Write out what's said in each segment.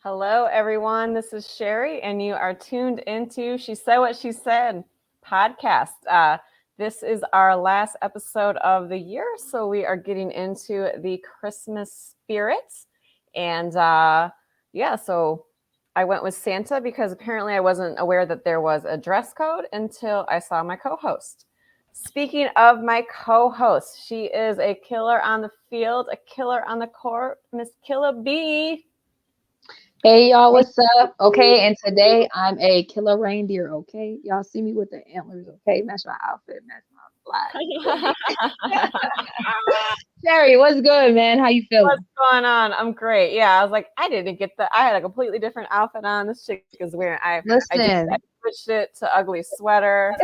Hello, everyone. This is Sherry, and you are tuned into She Said What She Said podcast. This is our last episode of the year, so we are getting into the Christmas spirit. And so I went with Santa because apparently I wasn't aware that there was a dress code until I saw my co host. Speaking of my co host, she is a killer on the field, a killer on the court, Miss Killer B. Hey y'all, what's up? Okay, and today I'm a killer reindeer. Okay, y'all see me with the antlers. Okay, match my outfit, match my flag. Sherry, what's good, man? How you What's feeling? going on? I'm great. Yeah, I was like, I didn't get the. I had a completely different outfit on. This chick is wearing. I Listen, switched it to ugly sweater.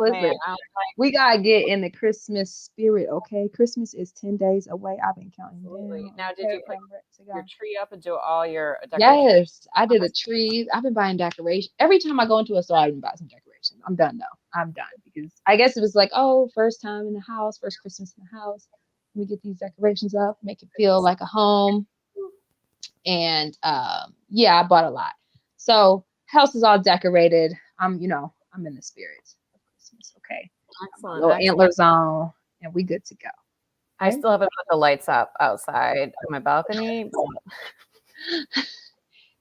Man, listen. I'm We gotta get in the Christmas spirit. Okay, Christmas is 10 days away. I've been counting absolutely. down. Now, did you Okay, put I'm ready to your go. tree up and do all your decorations? Yes, I did a tree. I've been buying decorations. Every time I go into a store, I even buy some decorations. I'm done though. I'm done because I guess it was like, oh, first time in the house, first Christmas in the house. Let me get these decorations up, make it feel like a home. And yeah, I bought a lot. So house is all decorated. I'm in the spirit of Christmas. Okay, got my Excellent, little excellent. antlers on, and we good to go. I Okay. still haven't put the lights up outside on my balcony.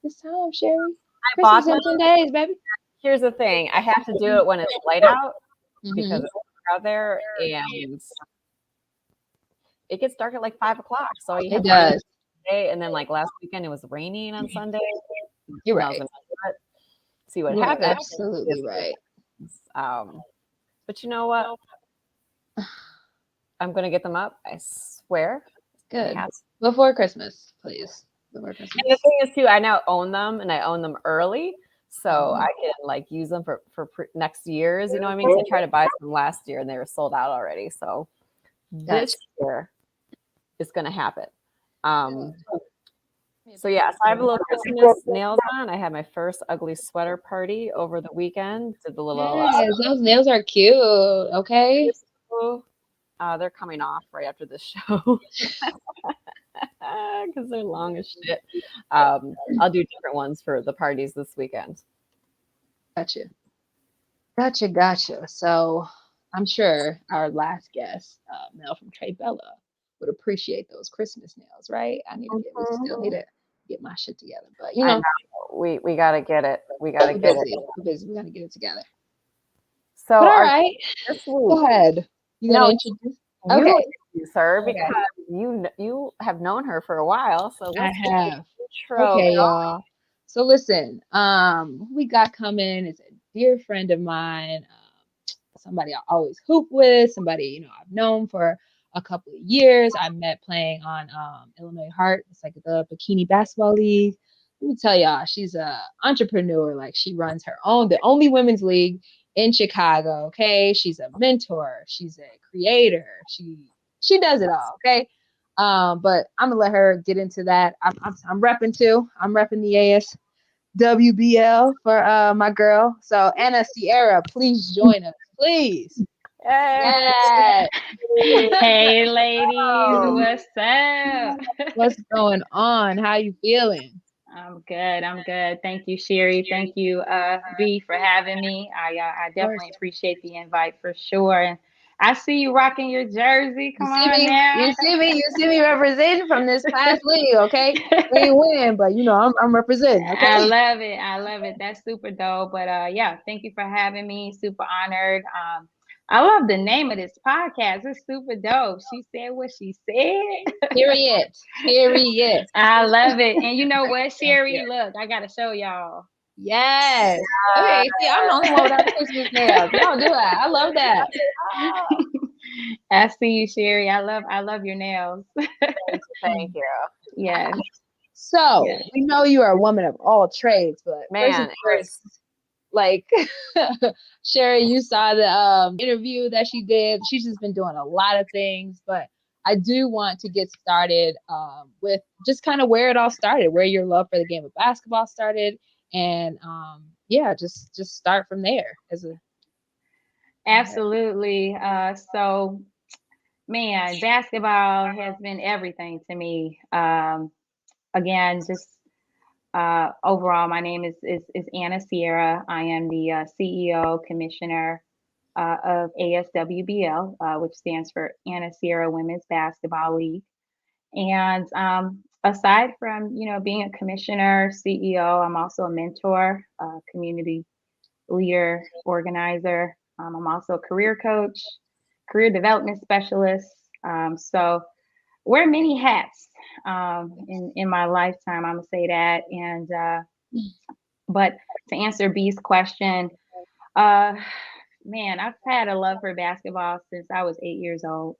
It's time, Sherry. I Christmas bought in them. 10 days, baby. Here's the thing: I have to do it when it's light out because Hmm. it's dark out there, and it gets dark at like 5 o'clock. So you It have to do does. day, and then like last weekend it was raining on Sunday, You're and I was right. gonna see what You are happens. absolutely right. But you know what? I'm gonna get them up. I swear. I Good. have. Before Christmas, please. Before And the Christmas. thing is, too, I now own them, and I own them early, so Mhm. I can like use them for next year's. You know what I mean? 'Cause I tried to buy some last year, and they were sold out already. So this Gotcha. year is gonna happen. Good. Um, Me a So yeah, picture. so I have a little Christmas nails on. I had my first ugly sweater party over the weekend. Did the little Yes, those nails are cute. Okay. they're coming off right after this show because they're long as shit. I'll do different ones for the parties this weekend. Gotcha. Gotcha. So I'm sure our last guest, Mel from Trey Bella, would appreciate those Christmas nails, right? We still need Mhm. to get my shit together. But I know we gotta get it. We gotta we're get it. busy. We're busy. We gotta get it together. But So all our right. this week, Go ahead. You gonna no, introduce? you, Okay. sir, because Okay. you have known her for a while. So I let's get the have. intro. Okay, y'all. So listen, who we got coming is a dear friend of mine, somebody I always hoop with, somebody I've known for a couple of years. I met playing on Illinois Heart. It's like the bikini basketball league. Let me tell y'all, she's a entrepreneur. Like she runs her own, the only women's league in Chicago. Okay, she's a mentor. She's a creator. She does it all. Okay. But I'm gonna let her get into that. I'm repping too. I'm repping the ASWBL for my girl. So Anna Sierra, please join us, please. Hey. Yes. Hey ladies, Oh, what's up? What's going on? How you feeling? I'm good. I'm good. Thank you, Sherry. Thank you, V, for having me. I Of course. definitely appreciate the invite for sure. And I see you rocking your jersey. You Come see on me? now. You see me representing from this past league, okay? We ain't win, but I'm representing, I okay? love it. I love it. That's super dope. But yeah, thank you for having me. Super honored. I love the name of this podcast. It's super dope. She said what she said. Period. Period. I love it. And you know what, Thank you. Sherry? Look, I gotta show y'all. Yes. uh, Okay, see, I'm the only one without Christmas nails. Y'all do that. I love that. I see you, Sherry. I love your nails. thank you. Yes. So Yes. we know you are a woman of all trades, but first and Man, it was first, like Sherry, you saw the interview that she did. She's just been doing a lot of things, but I do want to get started with just kind of where it all started, where your love for the game of basketball started, and yeah, just start from there. As a Absolutely. So man, basketball has been everything to me. Again, just Overall, my name is Anna Sierra. I am the CEO commissioner of ASWBL, which stands for Anna Sierra Women's Basketball League. And aside from being a commissioner, CEO, I'm also a mentor, community leader, organizer. I'm also a career coach, career development specialist. So wear many hats in my lifetime. I'm gonna say that. And but to answer B's question, man, I've had a love for basketball since I was 8 years old.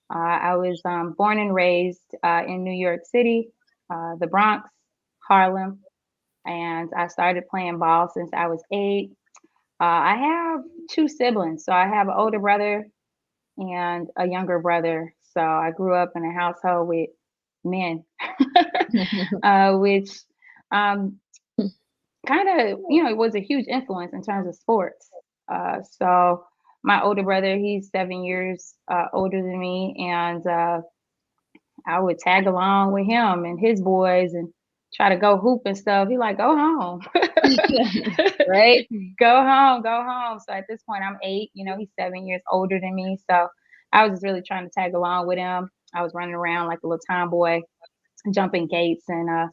I was born and raised in New York City, the Bronx, Harlem, and I started playing ball since I was 8. I have 2 siblings, so I have an older brother and a younger brother. So I grew up in a household with men, which kind of, it was a huge influence in terms of sports. So my older brother, he's 7 years older than me, and I would tag along with him and his boys and try to go hoop and stuff. He like, go home. Right? Go home, go home. So at this point, I'm 8. He's 7 years older than me. So I was just really trying to tag along with him. I was running around like a little tomboy, jumping gates and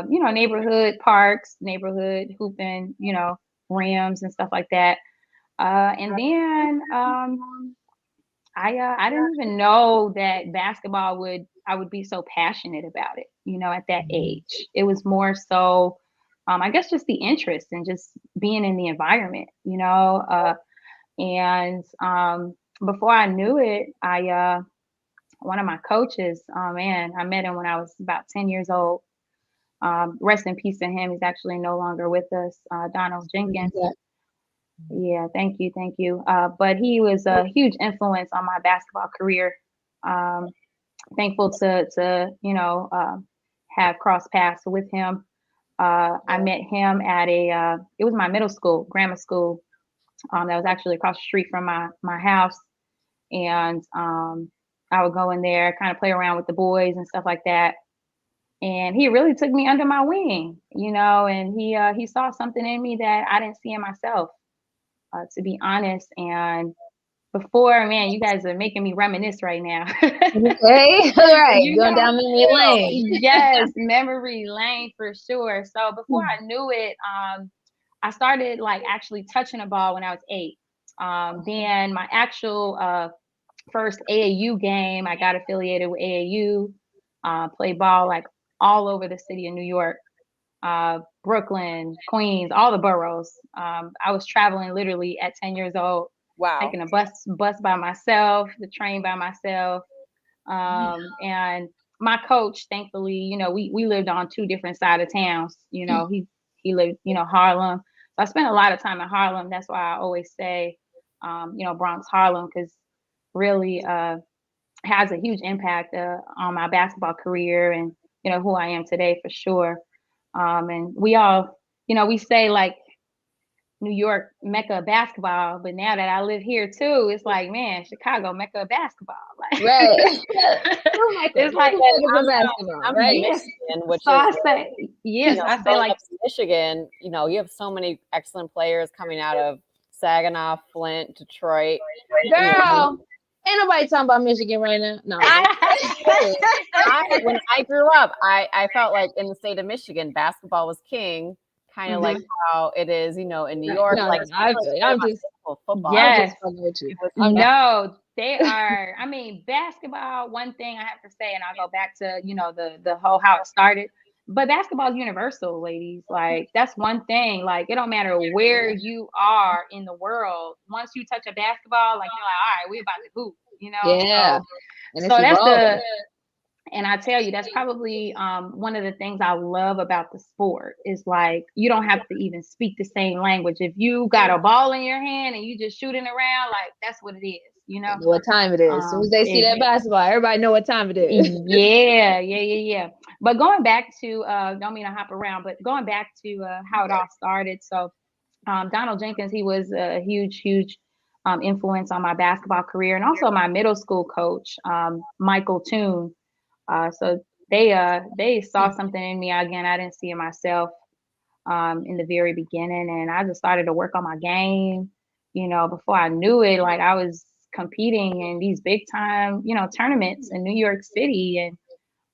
neighborhood parks, neighborhood hooping, rims and stuff like that. And then I didn't even know that basketball I would be so passionate about it, at that age. It was more so, I guess, just the interest and just being in the environment, and before I knew it, one of my coaches, oh man, I met him when I was about 10 years old. Rest in peace to him. He's actually no longer with us, Donald Jenkins. Yeah, thank you, thank you. But he was a huge influence on my basketball career. Thankful to have crossed paths with him. I met him at it was my middle school, grammar school, that was actually across the street from my house, and I would go in there, kind of play around with the boys and stuff like that. And he really took me under my wing, and he saw something in me that I didn't see in myself. To be honest. And before, man, you guys are making me reminisce right now. Okay, all right, going down memory lane. Yes, memory lane for sure. So before I knew it, I started like actually touching a ball when I was 8. Then my actual first AAU game, I got affiliated with AAU, played ball like all over the city of New York. Brooklyn, Queens, all the boroughs. I was traveling literally at 10 years old. Wow. Taking a bus by myself, the train by myself. And my coach, thankfully, we lived on 2 different side of towns. He lived, Harlem. So I spent a lot of time in Harlem. That's why I always say, Bronx, Harlem, because really has a huge impact on my basketball career and, who I am today for sure. And we all, we say like New York Mecca of basketball, but now that I live here too, it's like, man, Chicago Mecca of basketball. Like, Right. It's like basketball, right? Michigan, which So is, I say, yes, I say going like up to Michigan, you have so many excellent players coming out of Saginaw, Flint, Detroit. Girl, ain't nobody talking about Michigan right now. No. When I grew up, I felt like in the state of Michigan, basketball was king, kind of like how it is, in New York. No, like I'm just football. Yes. I'm just fucking with you. No, they are. I mean, basketball. One thing I have to say, and I'll go back to the whole how it started. But basketball is universal, ladies. Like that's one thing. Like it don't matter where you are in the world. Once you touch a basketball, like you're like, all right, we about to hoop. Yeah. So that's and I tell you, that's probably one of the things I love about the sport is like you don't have to even speak the same language. If you got a ball in your hand and you just shooting around, like that's what it is, Know what time it is. As soon as they see that basketball, everybody know what time it is. Yeah. But going back to don't mean to hop around, but going back to how it all started. So Donald Jenkins, he was a huge influence on my basketball career and also my middle school coach, Michael Toon. So they saw something in me again I didn't see in myself in the very beginning, and I just started to work on my game. Before I knew it, like I was competing in these big time, tournaments in New York City, and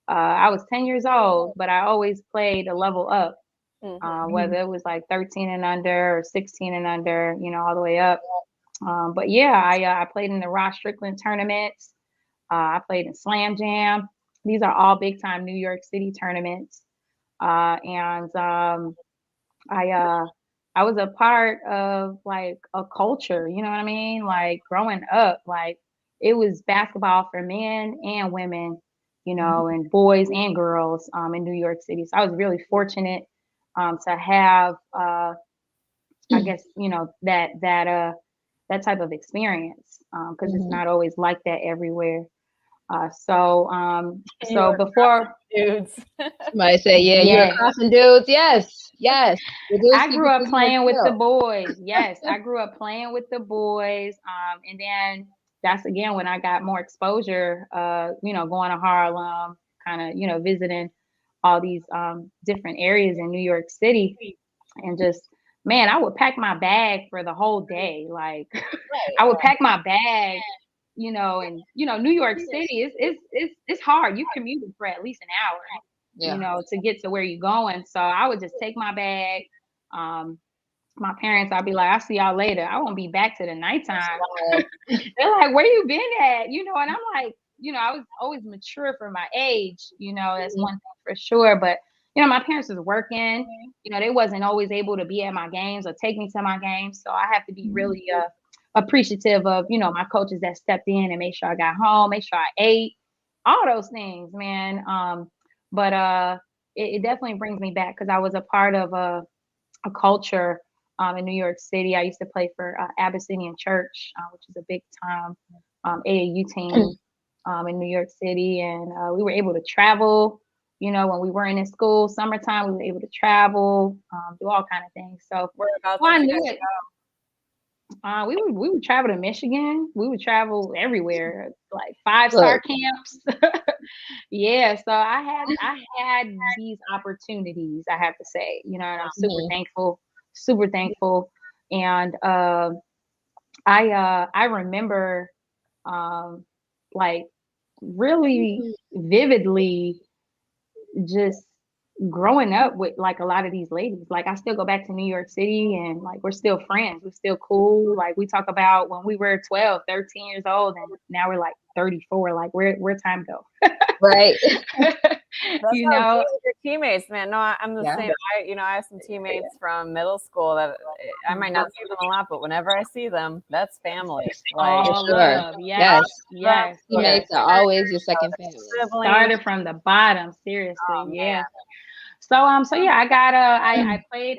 I was 10 years old, but I always played a level up, whether it was like 13 and under or 16 and under, all the way up. But yeah, I played in the Ross Strickland tournaments. I played in Slam Jam. These are all big time New York City tournaments. And I was a part of like a culture, you know what I mean? Like growing up, like it was basketball for men and women, and boys and girls in New York City. So I was really fortunate to have I guess, that type of experience because it's not always like that everywhere. So before Dudes. Somebody say, yeah, you're yes, crossing dudes. Yes, yes. I grew up playing with the boys. Yes, I grew up playing with the boys. And then that's again when I got more exposure, going to Harlem, kind of, visiting all these different areas in New York City and just man, I would pack my bag for the whole day. Like I would pack my bag, and New York City it's hard. You commuted for at least an hour, to get to where you're going. So I would just take my bag. My parents, I'd be like, I'll see y'all later. I won't be back to the nighttime. They're like, where you been at? And I'm like, I was always mature for my age, that's one thing for sure. But, my parents was working, they wasn't always able to be at my games or take me to my games. So I have to be really appreciative of, my coaches that stepped in and made sure I got home, made sure I ate, all those things, man. But it definitely brings me back because I was a part of a culture in New York City. I used to play for Abyssinian Church, which is a big time AAU team in New York City. And we were able to travel, when we weren't in school, summertime, we were able to travel, do all kind of things. So I knew it. We would travel to Michigan. We would travel everywhere, like 5-star camps. Yeah, so I had these opportunities, I have to say, and I'm super thankful. And I remember like really vividly just growing up with like a lot of these ladies. Like I still go back to New York City and like we're still friends. We're still cool. Like we talk about when we were 12, 13 years old and now we're like 34. Like where time go? Right. That's how it is with your teammates, man. No, I'm the same. I have some teammates from middle school that I might not see them a lot, but whenever I see them, that's family. Like, sure. Yes. Teammates are always your second family. Started from the bottom, seriously. Yeah. So yeah, I got I played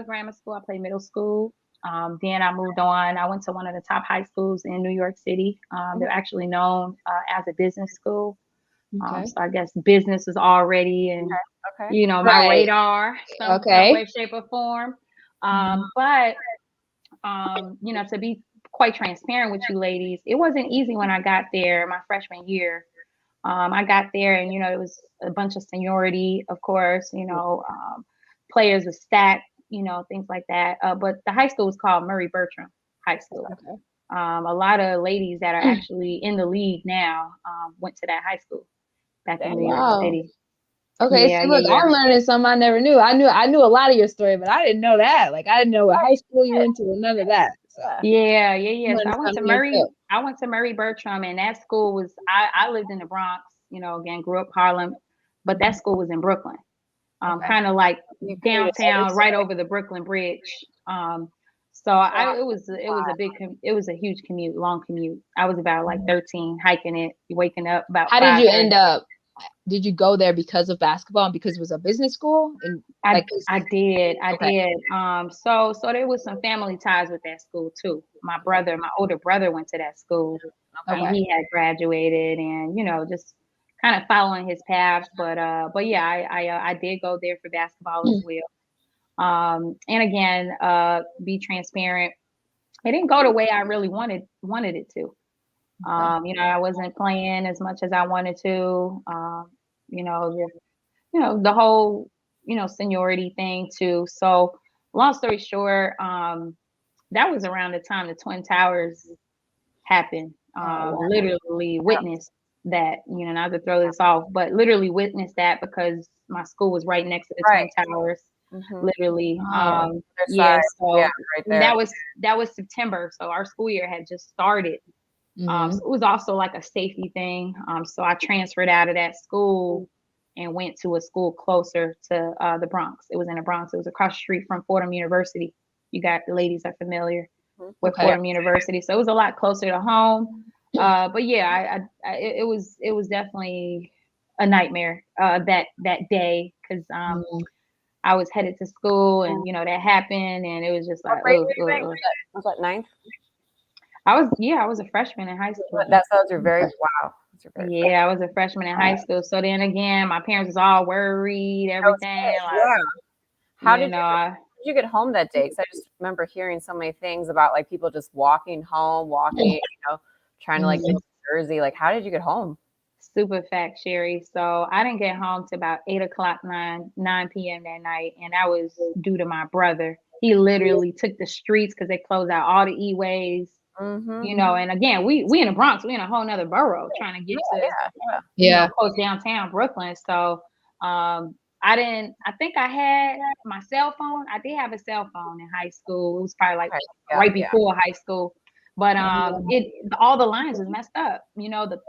grammar school. I played middle school. Then I moved on. I went to one of the top high schools in New York City. They're actually known as a business school. So I guess business is already in, my radar, some way, shape, or form. But to be quite transparent with you ladies, it wasn't easy when I got there my freshman year. I got there and, it was a bunch of seniority, of course, players were stacked, things like that. But the high school was called Murray Bertram High School. A lot of ladies that are actually in the league now went to that high school back in New York City. Okay, so look, I'm learning something I never knew. I knew a lot of your story, but I didn't know that. Like I didn't know what high school you went to, none of that. So. Yeah. So I went to Murray Bertram, and that school was I lived in the Bronx, again, grew up Harlem, but that school was in Brooklyn. Kind of like downtown, right over the Brooklyn Bridge. So it was a huge commute, long commute. I was about like 13 hiking it, waking up about. How did you end up? Did you go there because of basketball and because it was a business school? And I did. So there was some family ties with that school too. My older brother went to that school. And he had graduated and, just kind of following his path. But yeah, I did go there for basketball as well. And again, be transparent. It didn't go the way I really wanted it to. I wasn't playing as much as I wanted to. the whole, seniority thing too. So long story short, that was around the time the Twin Towers happened. wow. Literally witnessed that, not to throw this off, but literally witnessed that because my school was right next to the Twin Towers. Literally. Wow. Yeah, so right there. that was September. So our school year had just started. So it was also like a safety thing. So I transferred out of that school and went to a school closer to the Bronx. It was in the Bronx. It was across the street from Fordham University. The ladies are familiar with Fordham University, so it was a lot closer to home. But yeah, it was definitely a nightmare that day because I was headed to school and that happened and it was just like Was that ninth? I was a freshman in high school. That sounds very wow. I was a freshman in high school. So then again, my parents was all worried, everything. How did you get home that day? Because I just remember hearing so many things about like people just walking home, trying to like get to Jersey. Like, how did you get home? Super fact, Sherry. So I didn't get home till about 8 o'clock, 9 p.m. that night. And that was due to my brother. He literally took the streets because they closed out all the E-ways. And again, we in the Bronx, we in a whole nother borough trying to get to close downtown Brooklyn. So I think I had my cell phone. I did have a cell phone in high school. It was probably like right before high school. But all the lines was messed up. The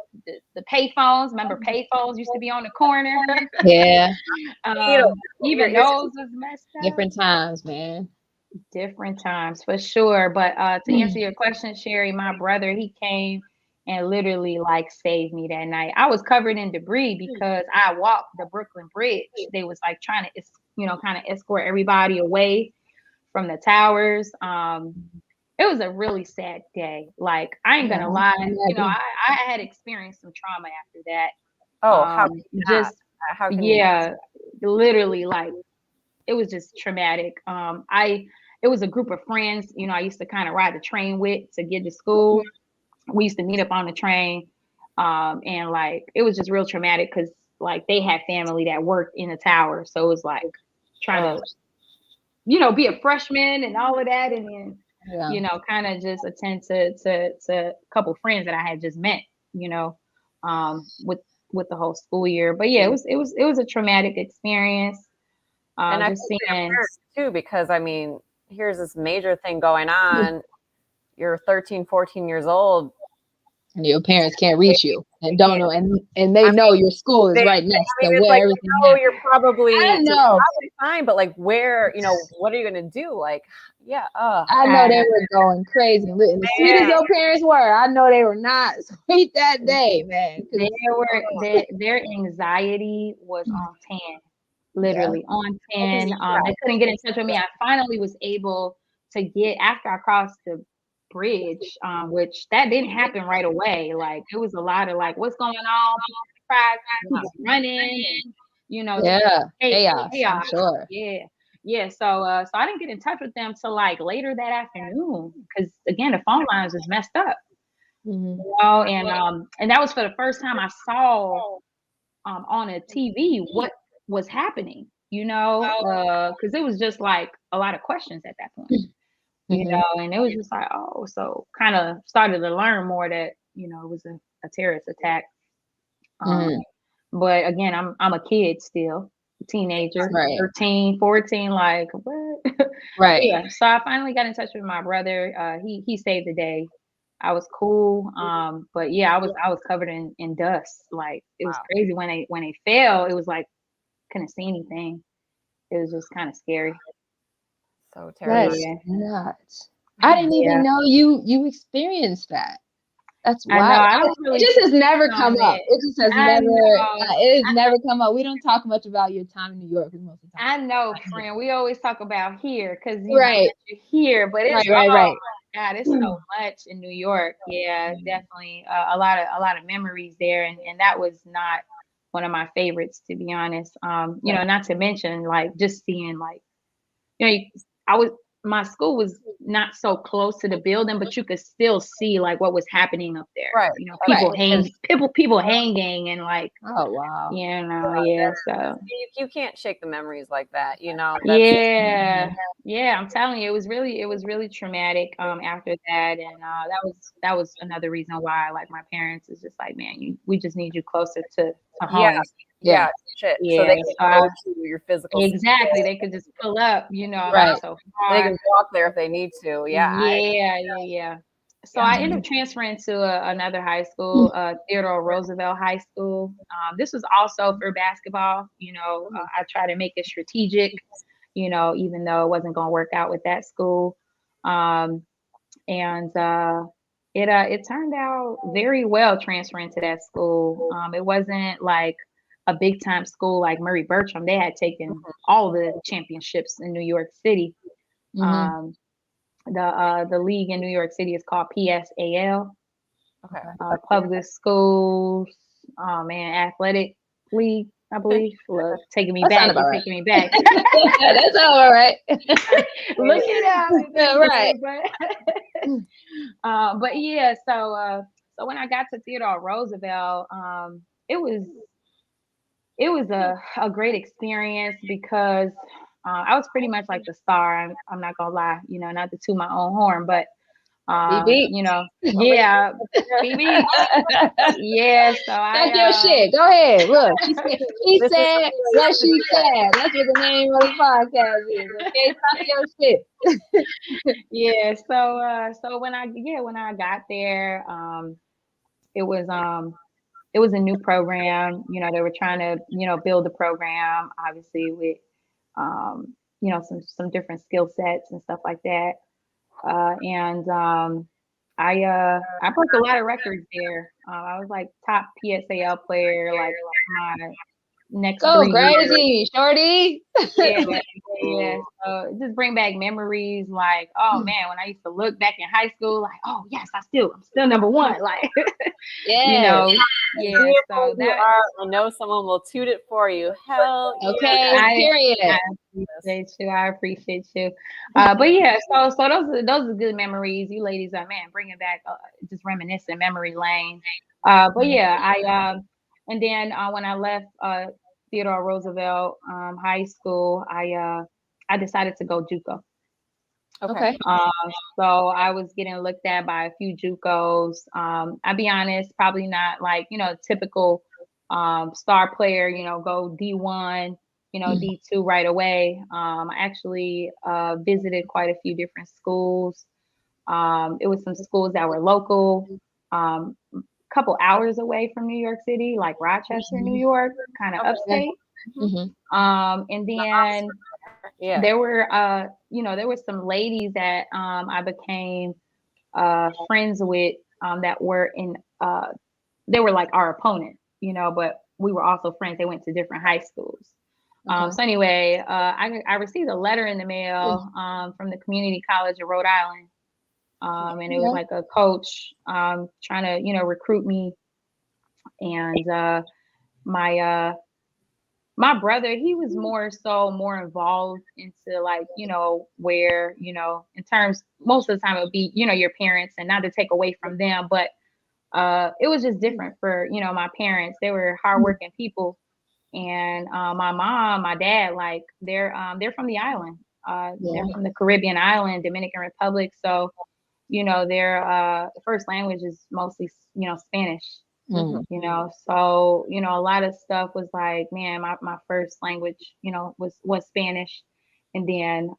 pay phones. Remember, pay phones used to be on the corner. Yeah. Even those was messed up. Different times, man. Different times for sure. But to answer your question, Sherry, my brother, he came and literally like saved me that night. I was covered in debris because I walked the Brooklyn Bridge. They was like trying to, kind of escort everybody away from the towers. It was a really sad day. Like, I ain't gonna lie, I had experienced some trauma after that. How can you literally, like, it was just traumatic. It was a group of friends, I used to kind of ride the train with to get to school. We used to meet up on the train. And like, it was just real traumatic because like they had family that worked in the tower. So it was like trying to, be a freshman and all of that. And then, kind of just attend to a couple friends that I had just met, with the whole school year. But yeah, it was a traumatic experience. And I just seeing too, because I mean, here's this major thing going on. You're 13, 14 years old. And your parents can't reach you and don't know, and they know your school is right next to where like, everything happens. You're probably fine, but like where, what are you gonna do? Like, I know they were going crazy. And as sweet as your parents were, I know they were not sweet that day, man. Their anxiety was on 10. Literally on 10. They couldn't get in touch with me. I finally was able to get after I crossed the bridge, which that didn't happen right away. Like, it was a lot of like, what's going on? People running, chaos. I'm sure. Yeah. So I didn't get in touch with them till like later that afternoon because again the phone lines was messed up. And that was for the first time I saw on a TV what was happening, because it was just like a lot of questions at that point, and it was just like, so kind of started to learn more that, it was a terrorist attack. But again, I'm a kid still, a teenager, 13, 14, like what? Right. Yeah. So I finally got in touch with my brother. He saved the day. I was cool. But yeah, I was covered in dust. Like, it was crazy when they fell. It was like couldn't see anything. It was just kind of scary. So terrible. That's nuts. I didn't even know you experienced that. That's wild. It just has never come up. It just has never come up. We don't talk much about your time in New York most of the time. I know, friend. We always talk about here because you're here, but it's right. God, it's so much in New York. Yeah, definitely a lot of memories there, and that was not one of my favorites, to be honest. Not to mention like just seeing like, I was my school was not so close to the building, but you could still see like what was happening up there. Right. You know, Right. people hanging and like, Oh wow. you know, yeah. So You can't shake the memories like that, you know. That's yeah, yeah. I'm telling you, it was really traumatic. After that, and that was another reason why, like, my parents is just like, man, we just need you closer to yeah, home. yeah, shit. So Yeah, they can so go to your physical exactly. They could just pull up. You know, I'm Right. not so They far. can walk there if they need to. Yeah, Yeah. So I ended up transferring to another high school, Theodore Roosevelt High School. This was also for basketball. You know, I try to make it strategic, you know, even though it wasn't going to work out with that school. Um, and it turned out very well transferring to that school. It wasn't like a big time school like Murray Bertram. They had taken all the championships in New York City. Mm-hmm. Um, the league in New York City is called PSAL, okay. Public Schools, Athletic League, I believe. Look, taking me That sound back, about you're right. taking me back. That's all right. Look it up. Yeah, right. But yeah, so when I got to Theodore Roosevelt, it was a great experience because I was pretty much like the star. I'm not gonna lie, you know, not to toot my own horn, but Beep. you know, yeah, BB, yeah. So Talk your shit. Go ahead. Look, she This is said what she said. That's what the name of the podcast is. Okay, talk your shit. yeah. So when I got there, it was a new program. You know, they were trying to, you know, build the program, obviously with, you know, some different skill sets and stuff like that. And I broke a lot of records there. I was like top PSAL player, like my next Go 3 years. crazy, shorty. Yeah. So it just bring back memories like, oh man, when I used to look back in high school, like, oh yes, I'm still number one. Like, you Yes. know, yeah. beautiful So you that are. I know someone will toot it for you. Hell Okay. yeah. Period. I appreciate you. I appreciate you. But yeah, so those are good memories. You ladies are, man, bringing back just reminiscent memory lane. But yeah, and then when I left Theodore Roosevelt High School, I decided to go JUCO. Okay. So I was getting looked at by a few JUCOs. I'll be honest, probably not like, you know, typical star player, you know, go D1, you know, D2 right away. I actually visited quite a few different schools. It was some schools that were local, a couple hours away from New York City, like Rochester, New York, kind of upstate. And then Yeah. there were you know, there were some ladies that I became friends with that were in they were like our opponent, you know, but we were also friends. They went to different high schools. So anyway, I received a letter in the mail from the Community College of Rhode Island, and it was like a coach trying to, you know, recruit me. And my my brother, he was more involved into, like, you know, where, you know, in terms, most of the time it would be, you know, your parents, and not to take away from them, but it was just different for, you know, my parents. They were hardworking people. And my mom, my dad, like they're from the island. They're from the Caribbean island, Dominican Republic. So, you know, their first language is mostly, you know, Spanish. You know, so, you know, a lot of stuff was like, man, my first language, you know, was Spanish, and then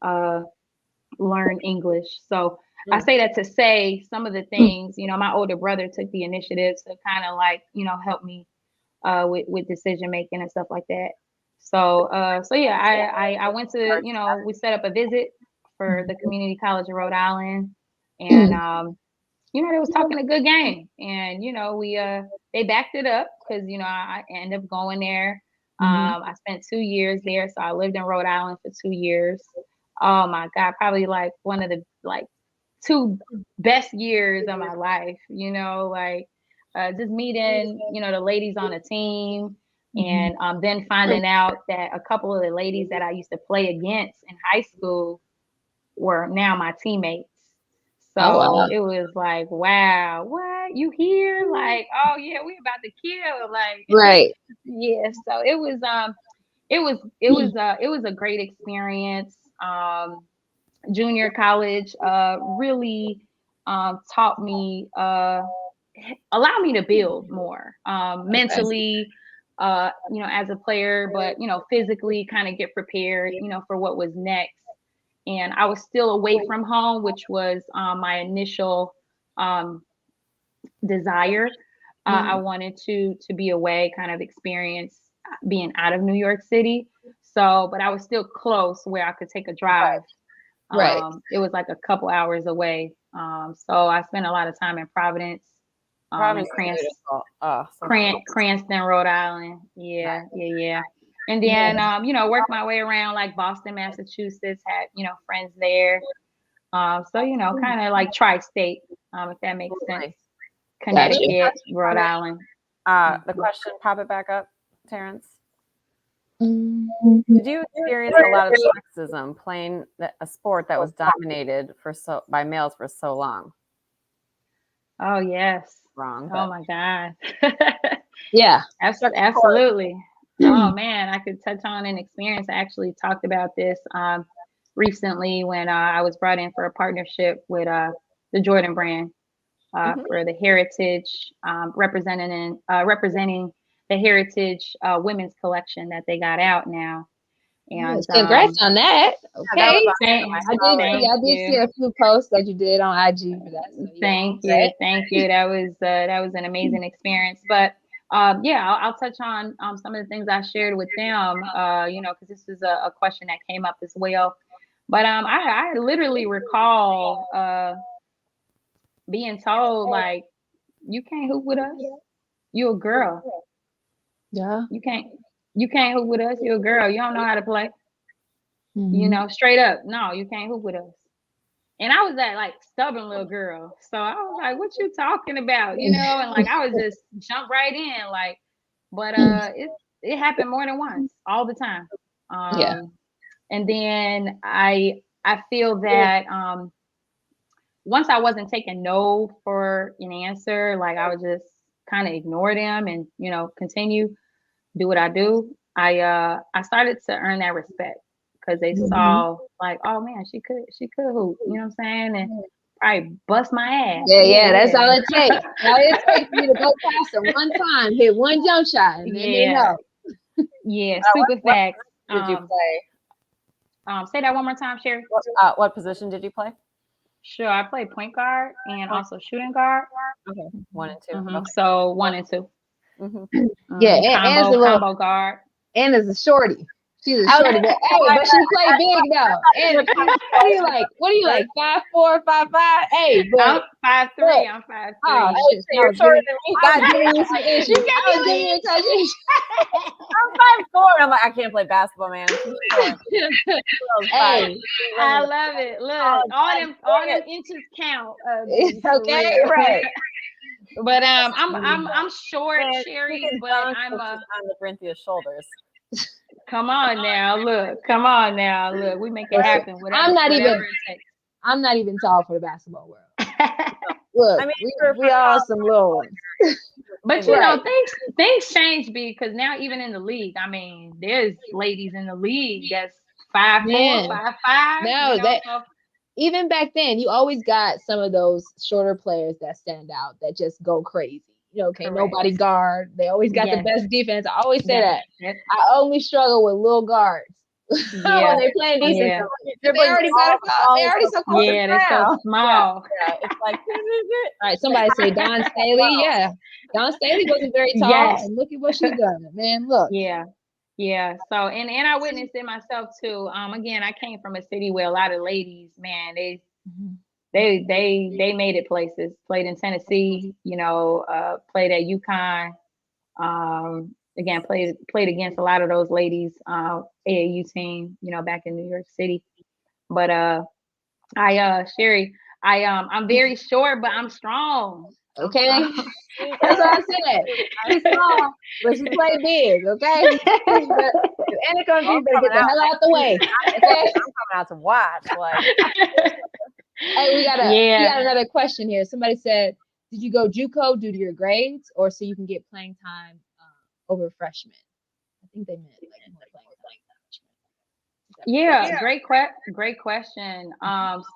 learn English. So I say that to say some of the things, you know, my older brother took the initiative to kind of like, you know, help me with decision making and stuff like that. So yeah, I went to, you know, we set up a visit for the Community College of Rhode Island, and you know, they was talking a good game, and you know, we they backed it up because, you know, I ended up going there. I spent 2 years there, so I lived in Rhode Island for 2 years. Oh my God, probably like one of the like two best years of my life. You know, like just meeting, you know, the ladies on the team, and then finding out that a couple of the ladies that I used to play against in high school were now my teammates. So Oh, wow. it was like, wow, what you here? Like, oh yeah, we about to kill. Like, Right. yeah. So it was a great experience. Junior college really taught me, allowed me to build more Okay. mentally, as a player, but physically kind of get prepared, for what was next. And I was still away from home, which was my initial um, desire. I wanted to be away, kind of experience being out of New York City. So, but I was still close where I could take a drive. Right. It was like a couple hours away. So I spent a lot of time in Providence, in Providence is beautiful. Oh, so beautiful. Cranston, Rhode Island. Yeah, yeah. And then, worked my way around like Boston, Massachusetts, had, friends there. So, kind of like tri-state, if that makes sense. Absolutely. Connecticut, Rhode Island. The question, pop it back up, Terrence. Mhm. Did you experience a lot of sexism playing a sport that was dominated by males for so long? Oh, yes. Wrong. Oh, But my God. Yeah. Absolutely. Oh, man. I could touch on an experience. I actually talked about this recently when I was brought in for a partnership with the Jordan brand for the heritage, representing the heritage women's collection that they got out now. And Congrats on that. that Okay. was thank I did see you. a few posts that you did on IG for that. So, Thank yeah. you. That was an amazing experience. But I'll touch on some of the things I shared with them. Because this is a question that came up as well. But I literally recall being told like, you can't hoop with us. You a girl. Yeah. You can't hoop with us. You're a girl. You don't know how to play. Mhm. Straight up. No, you can't hoop with us. And I was that like stubborn little girl. So I was like, what you talking about? And like I was just jump right in. Like, but it happened more than once, all the time. Yeah. And then I feel that once I wasn't taking no for an answer, like I would just kind of ignore them and, continue do what I do. I started to earn that respect because they saw like, oh man, she could hoop, you know what I'm saying? And probably bust my ass. Yeah, that's all it takes. All it takes for you to go past them one time, hit one jump shot, and then they know. Yeah, super facts. did you play? Say that one more time, Sherry. What position did you play? Sure, I played point guard and also shooting guard. Okay, 1 and 2. Okay. So 1 and 2. Yeah, and combo guard. And as a shorty. She's a shorty, but she played big though. And what are you like? 5'4", 5'5"? Hey, I'm 5'3". I'm 5'3". Oh, you're shorter than me. God, giving you some issues. I was giving you I'm 5'4". I'm like, I can't play basketball, man. Hey, I love it. Look, all them inches count. Okay, right. But I'm short, Sherry, but I'm on the Brinthia shoulders. Come on now, look. We make it happen. I'm not even tall for the basketball world. Look, I mean, we are some little ones. But things change because now even in the league, I mean, there's ladies in the league that's 5'4", 5'5". No, even back then, you always got some of those shorter players that stand out that just go crazy. Can't nobody guard. They always got the best defense. I always say that. I only struggle with little guards. When they're playing defense, they already got so close. Yeah, they're so small. Yeah, it's like all right. Somebody say Dawn Staley. Yeah, Dawn Staley wasn't very tall, and look at what she's done, man. Look. Yeah. So and I witnessed it myself too. Again, I came from a city where a lot of ladies, man, they made it places. Played in Tennessee, played at UConn. Again, played against a lot of those ladies, AAU team, back in New York City. But Sherry, I'm very short, but I'm strong. Okay, that's what I said. I'm small, but you play big. Okay, and it comes, you better get the hell out the way. Okay, coming out to watch. Like, Hey, we got Yeah. another question here. Somebody said, did you go JUCO due to your grades or so you can get playing time over freshmen? I think they meant like more playing time. Yeah, great question.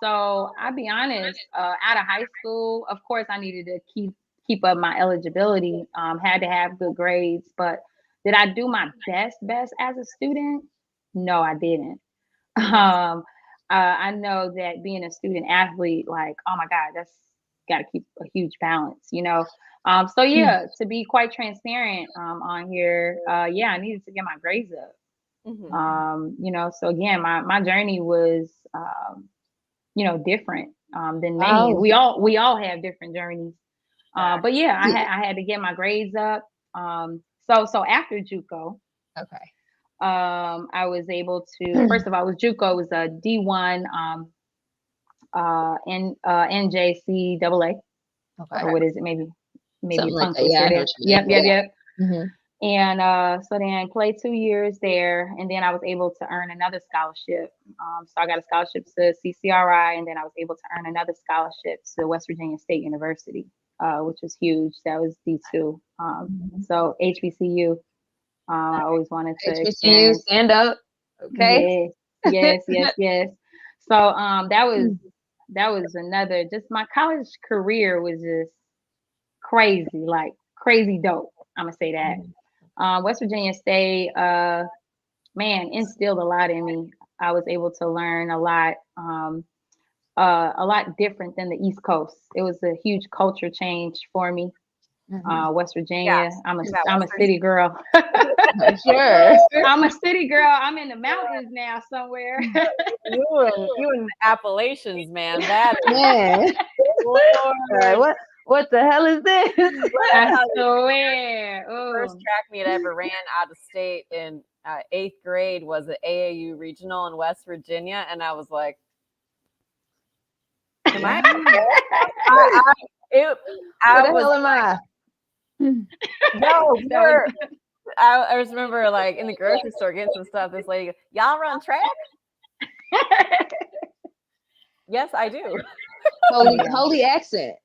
So I'll be honest, out of high school, of course I needed to keep up my eligibility, had to have good grades, but did I do my best as a student? No, I didn't. I know that being a student athlete, like, oh my God, that's got to keep a huge balance, you know? So yeah, to be quite transparent, on here, yeah, I needed to get my grades up. You know, so again, my journey was, you know, different, than many. Wow. We all have different journeys. But yeah, I had to get my grades up. So after JUCO, Okay. I was able to, first of all, JUCO was a D1, NJCAA, Okay. or what is it? Maybe Something a like tongue that. Yeah, I twister know there. what you mean. Yep. Mhm. And so then played 2 years there, and then I was able to earn another scholarship. So I got a scholarship to CCRI, and then I was able to earn another scholarship to West Virginia State University, which was huge. That was D2. So HBCU. I always wanted to HBCU, experience. stand up. Okay. Yes. So that was another. Just my college career was just crazy, like crazy dope. I'm gonna say that. West Virginia State, man, instilled a lot in me. I was able to learn a lot different than the East Coast. It was a huge culture change for me. West Virginia. Yes. I'm Yeah, a West city girl. Sure. I'm a city girl. I'm in the mountains now somewhere. You and Appalachians, man. That is Man. Lord. What the hell is this? I swear. First Ooh. track meet I ever ran out of state in 8th grade was at AAU regional in West Virginia, and I was like, "Am I?" Where the hell am I? No, I just remember like in the grocery store getting some stuff. This lady, goes, y'all run track? Yes, I do. Holy accent.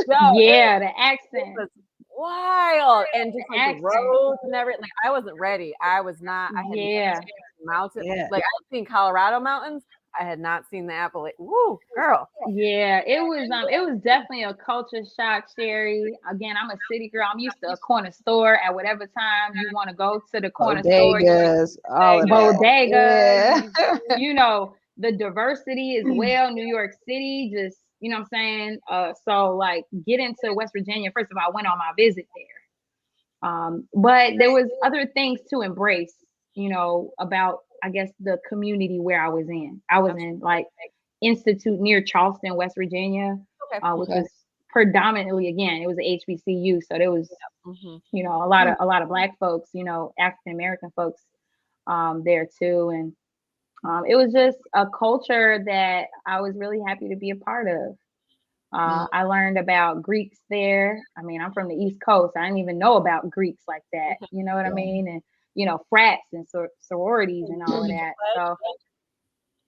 No, Yeah, the it accent. was wild, and just like the Accent. roads and everything. Like I wasn't ready. I was not. I had Yeah. never seen mountains. Yeah. Like I've seen Colorado mountains. I had not seen the Appalachian. Woo, girl. Yeah, it was definitely a culture shock, Sherry. Again, I'm a city girl. I'm used to a corner store at whatever time you want to go to the corner store. Bodegas, all of that. Bodegas, Yeah. you know, the diversity as well. New York City, just, you know what I'm saying? So like getting to West Virginia, first of all, I went on my visit there. But there was other things to embrace, you know, about, I guess, the community where I was in. I was in like Institute near Charleston, West Virginia, which was predominantly, again, it was a HBCU. So there was, you know, a lot of Black folks, you know, African American folks there too. And it was just a culture that I was really happy to be a part of. I learned about Greeks there. I mean, I'm from the East Coast. I didn't even know about Greeks like that. You know what I mean? And, you know, frats and sororities and all of that. So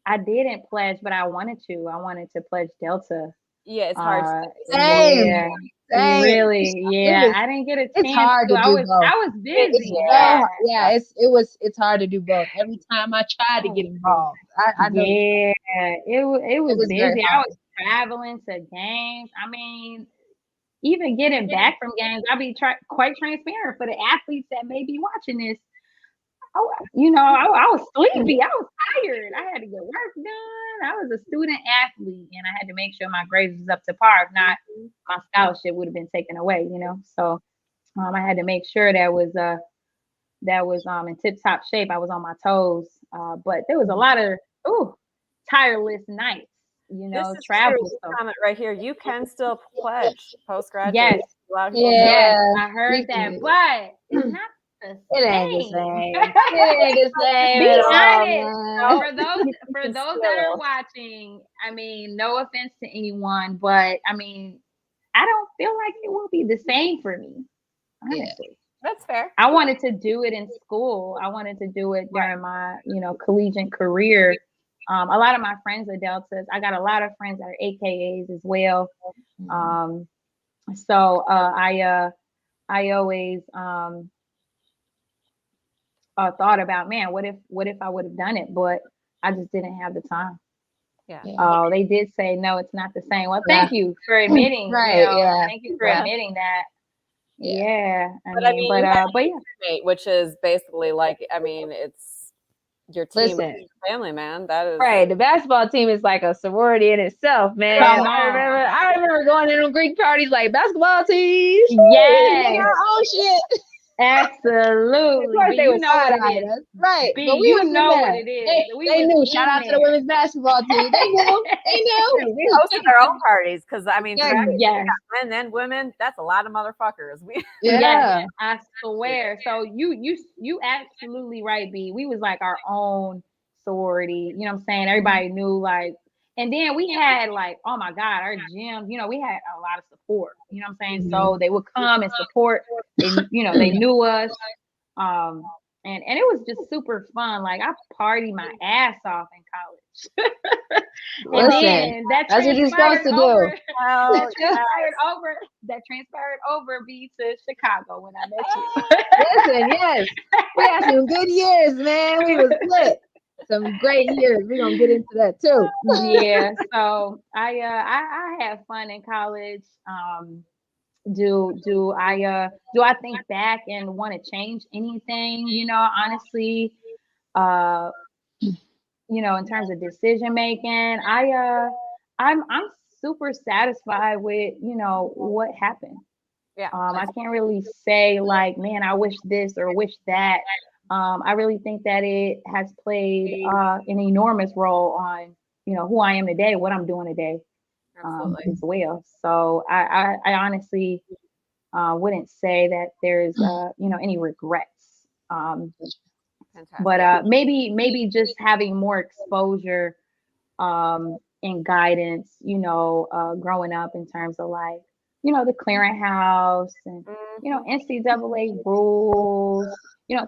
I didn't pledge, but I wanted to. I wanted to pledge Delta. Yeah, it's hard. Same. Really, yeah. I didn't get a chance. It's hard to do both. I was busy. It's hard to do both. Every time I tried to get involved, I know. Yeah, it was busy. I hard. was traveling to games. I mean, even getting back from games, I'll be quite transparent for the athletes that may be watching this. You know, I was sleepy. I was tired. I had to get work done. I was a student athlete, and I had to make sure my grades was up to par. If not, my scholarship would have been taken away. You know, so I had to make sure that was in tip top shape. I was on my toes, but there was a lot of tireless nights. You know, this travel. Is comment right here. You can still pledge postgraduate. Yes. Yeah, I heard that, but it's not. It ain't the same. It ain't the same. Be at honest. all, For those that are watching, I mean, no offense to anyone, but I mean, I don't feel like it will be the same for me. Honestly. That's fair. I wanted to do it in school. I wanted to do it during my, you know, collegiate career. A lot of my friends are Deltas. I got a lot of friends that are AKAs as well. Um, so I always thought about, man, what if I would have done it, but I just didn't have the time. Yeah. Oh, they did say no, it's not the same. Well, Yeah. thank you for admitting. Right, You know, yeah. thank you for Yeah. admitting that. Yeah. Yeah, But I mean, you had but yeah. teammate, which is basically like, I mean, it's your team, Listen. your family, man. That is Right, the basketball team is like a sorority in itself, man. Come I remember going to them Greek parties like basketball teams. Yes. Oh shit. Absolutely. Of course But they you were know what it side-eyeing is. us. Right. B, But we you was in know what there. it is. We They was knew. Shout in out to the there. women's basketball team. They knew. They knew. we hosted our own parties because I mean, Exactly. Yes. men and women, that's a lot of motherfuckers. We Yeah. Yes, I swear. So you absolutely right, B. We was like our own sorority. You know what I'm saying? Everybody knew like, and then we had like, oh my God, our gym, you know, we had a lot of support. You know what I'm saying? So they would come and support. They knew us. And it was just super fun. Like I partied my ass off in college. And Listen, then that that's what you're transpired supposed to do. over. Hell, That yes. transpired over B to Chicago when I met you. Listen, yes. We had some good years, man. We was lit. Some great years. We're gonna get into that too. Yeah, so I had fun in college. Do I think back and want to change anything? You know, honestly, uh, in terms of decision making, I'm super satisfied with what happened. Yeah. I can't really say like, man, I wish this or wish that. I really think that it has played an enormous role on who I am today, what I'm doing today, Absolutely. as well. So I honestly wouldn't say that there's any regrets. Fantastic. But maybe just having more exposure and guidance, growing up in terms of like, the clearinghouse and NCAA rules,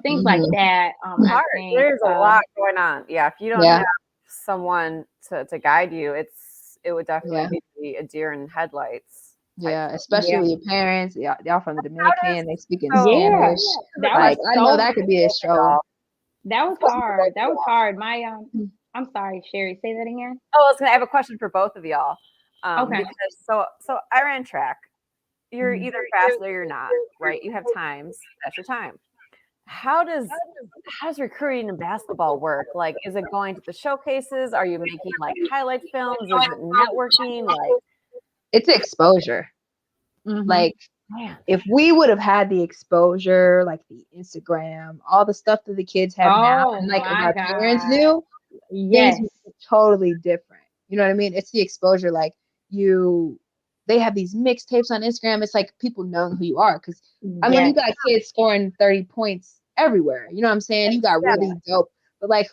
things like that. I Hard. think There's a lot going on. Yeah, if you don't Yeah. have someone to guide you, it would definitely be a deer in headlights. Yeah, especially Yeah. with your parents. Y'all from the Dominican, they speak in so- Spanish. that Like was I know so- that could be a struggle. that was hard. That was hard. My I'm sorry, Sherry, say that again. Oh, I was gonna have a question for both of y'all. Okay. Because so I ran track. You're Mhm. either fast or you're not, right? You have times. That's your time. How does recruiting in basketball work? Like, is it going to the showcases? Are you making like highlight films? Is it networking? Like, It's exposure. Like man, if we would have had the exposure, like the Instagram, all the stuff that the kids have now, Oh and like if my our parents God. knew, Yes. things would be totally different. You know what I mean? It's the exposure. Like they have these mixtapes on Instagram. It's like people knowing who you are. Because I mean, you got kids scoring 30 points everywhere. You know what I'm saying? You got really dope. But like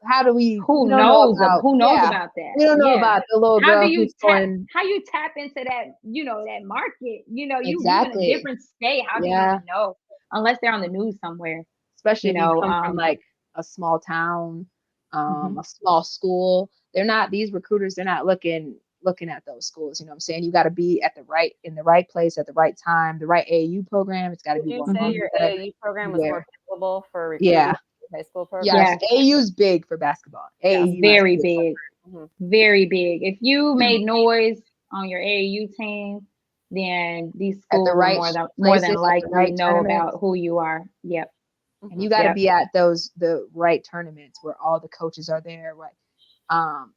how do we Who we don't know knows about, about that? we don't know about the little How girl do you who's scoring how you tap into that, that market? You in Exactly. a different state. How do you Yeah. even know? Unless they're on the news somewhere. especially if you know, come from like a small town, Mhm. a small school. These recruiters, they're not looking at those schools. You know what I'm saying? You got to be in the right place at the right time, the right AAU program. It's got to would be you one say your AAU program was more favorable for recruiting Yeah. high school program? Yes, AAU's big for basketball. AAU is Very big. Mhm. Very big. If you made noise on your AAU team, then these schools will right more than places, at the likely right know tournaments. about who you are. Yep. And you got to Yep. be at the right tournaments where all the coaches are there, right?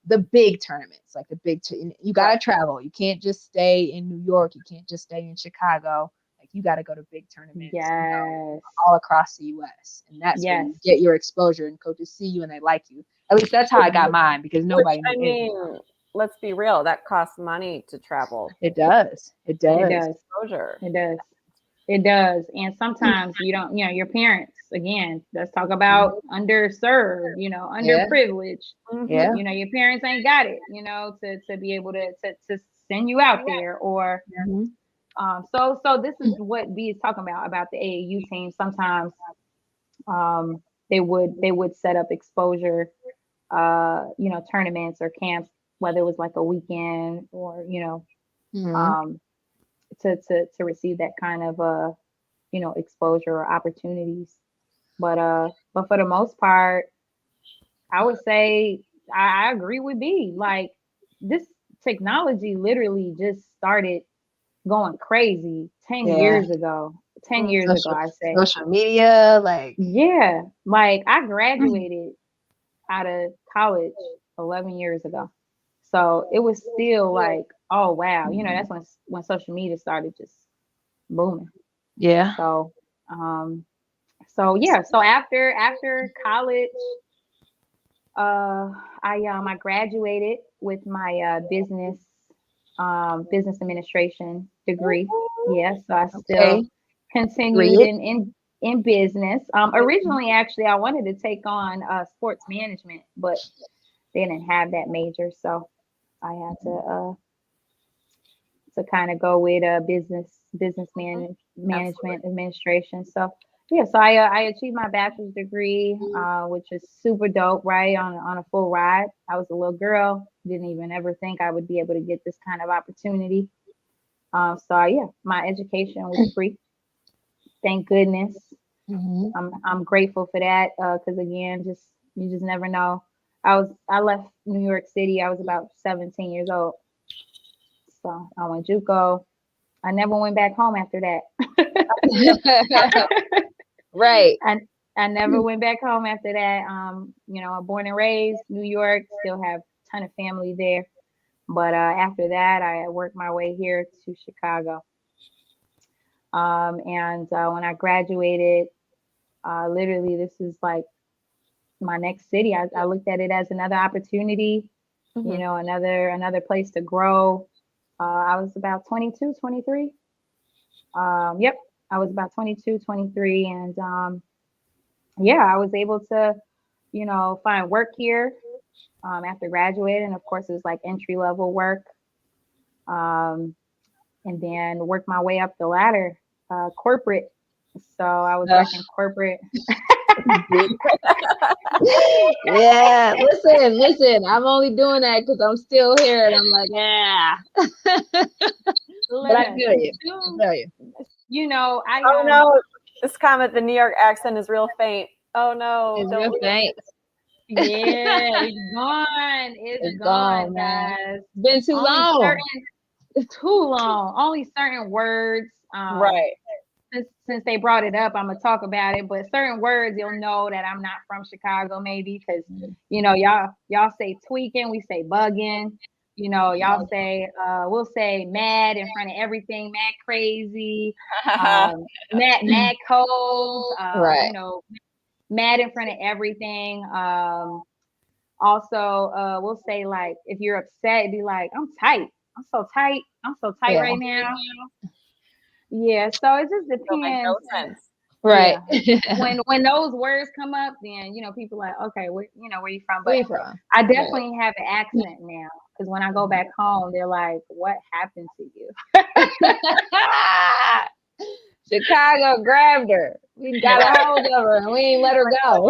The big tournaments, like you got to travel. You can't just stay in New York. You can't just stay in Chicago. Like you got to go to big tournaments, Yes. all across the U.S. And that's where you get your exposure and coaches see you and they like you. At least that's how I got mine because nobody I knew anything. mean, let's be real. That costs money to travel. It does. It does. Exposure. It does. It does. And sometimes you don't, your parents, again, let's talk about underserved, underprivileged. Yeah. Your parents ain't got it, to be able to send you out there or so this is what B is talking about the AAU team. Sometimes they would set up exposure tournaments or camps, whether it was like a weekend or, Mhm. um, to receive that kind of exposure or opportunities. But for the most part, I would say I agree with B. Like this technology literally just started going crazy 10 Yeah. years ago. 10 Mm. years ago, I say. Social media, like Yeah. Like I graduated out of college 11 years ago. So it was still like, oh wow, that's when social media started just booming. yeah. So so yeah, so after college, I graduated with my business administration degree. Yes, so I still Okay. continued Read. in business. Originally, actually, I wanted to take on sports management, but they didn't have that major, so I had to kind of go with management Absolutely. administration. So yeah, so I achieved my bachelor's degree, which is super dope, right? On a full ride. I was a little girl, didn't even ever think I would be able to get this kind of opportunity. So yeah, my education was free. Thank goodness. Mhm. I'm grateful for that because again, just you just never know. I left New York City. I was about 17 years old, so I went JUCO. I never went back home after that. Right. I I never went back home after that. I'm born and raised New York. Still have a ton of family there. But after that, I worked my way here to Chicago. And when I graduated, literally, this is like my next city. I looked at it as another opportunity, Mhm. another place to grow. I was about 22, 23. Yep, I was about 22, 23, and yeah, I was able to, find work here after graduating. Of course, it was like entry level work, um, and then work my way up the ladder, corporate. So I was Ugh. working corporate. Yeah. Listen. I'm only doing that because I'm still here, and I'm like, yeah. But I Listen, feel you. I feel you. I Oh no, this comment, the New York accent is real faint. Oh no, It's don't real leave. faint. yeah, it's gone. It's It's gone, gone, man. guys. It's been too Only long. too long. Only certain words. Right. Since they brought it up, I'm gonna talk about it. But certain words, you'll know that I'm not from Chicago, maybe because y'all say tweaking, we say bugging. Y'all say we'll say mad in front of everything, mad crazy, mad cold. Right. Mad in front of everything. Also, we'll say like if you're upset, it'd be like I'm tight. I'm so tight. I'm so tight Yeah. right now. Yeah, so it just Don't make no depends. sense. Right. Yeah. When those words come up, then people like, okay, where you from? Where But you from? I Right. definitely have an accent now because when I go back home, they're like, what happened to you? Chicago grabbed her. We got a hold of her and we ain't let her go.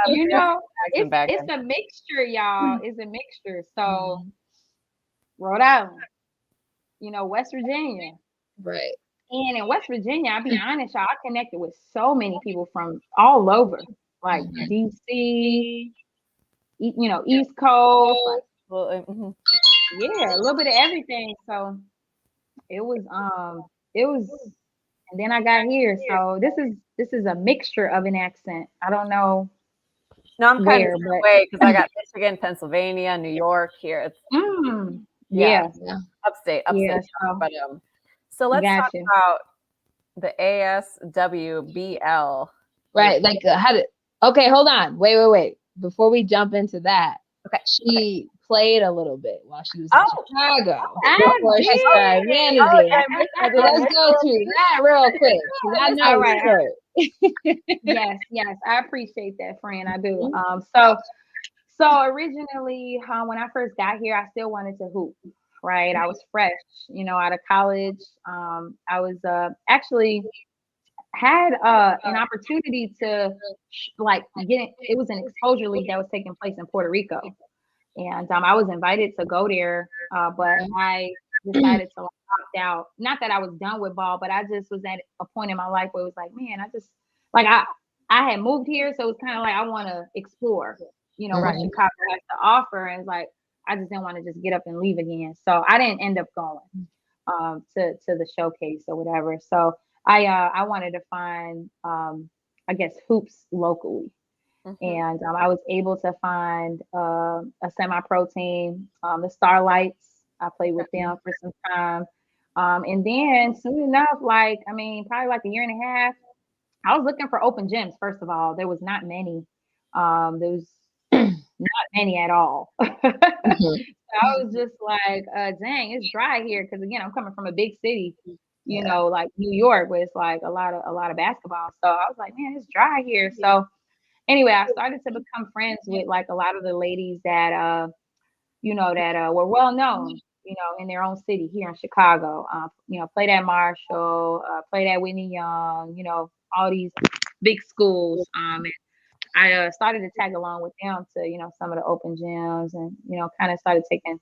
You know, Accent back it's in. a mixture, y'all. It's a mixture. So Mhm. Rhode Island, West Virginia. Right. And in West Virginia, I'll be honest, y'all, I connected with so many people from all over, like Mhm. DC, East Coast, like Well, yeah, a little bit of everything. So it was, and then I got here. So this is a mixture of an accent. I don't know no, I'm kind of where, the but same way because I got Michigan, Pennsylvania, New York here. It's yeah, yeah, Yeah. upstate yeah. New York. So But so let's talk gotcha. about the ASWBL. Right. Like how did okay, hold on. Wait. Before we jump into that, Okay. she played a little bit while she was in Oh, Chicago I before she started did. managing. I So did. let's go to that real quick. Because I know All you right. heard. Yes. I appreciate that, friend. I do. Mhm. So originally, when I first got here, I still wanted to hoop. Right, I was fresh, out of college. I was actually had an opportunity to like it was an exposure league that was taking place in Puerto Rico, and I was invited to go there, but I decided to like, opt out. Not that I was done with ball, but I just was at a point in my life where it was like, man, I just like I had moved here, so it's kind of like I want to explore, you know, what Chicago has to offer, and it's like I just didn't want to just get up and leave again. So I didn't end up going to the showcase or whatever. So I wanted to find I guess hoops locally. And I was able to find a semi-pro team, the Starlights. I played with them for some time. And then soon enough, like, I mean, probably like a year and a half, I was looking for open gyms. First of all, there was not many. There was not many at all. So I was just like, dang, it's dry here. Because again, I'm coming from a big city, you know, like New York, where it's like a lot of basketball. So I was like, man, it's dry here. So anyway, I started to become friends with like a lot of the ladies that you know, that were well known, you know, in their own city here in Chicago. You know, played at Marshall, played at Whitney Young, you know, all these big schools. And I started to tag along with them to, you know, some of the open gyms, and, you know, kind of started taking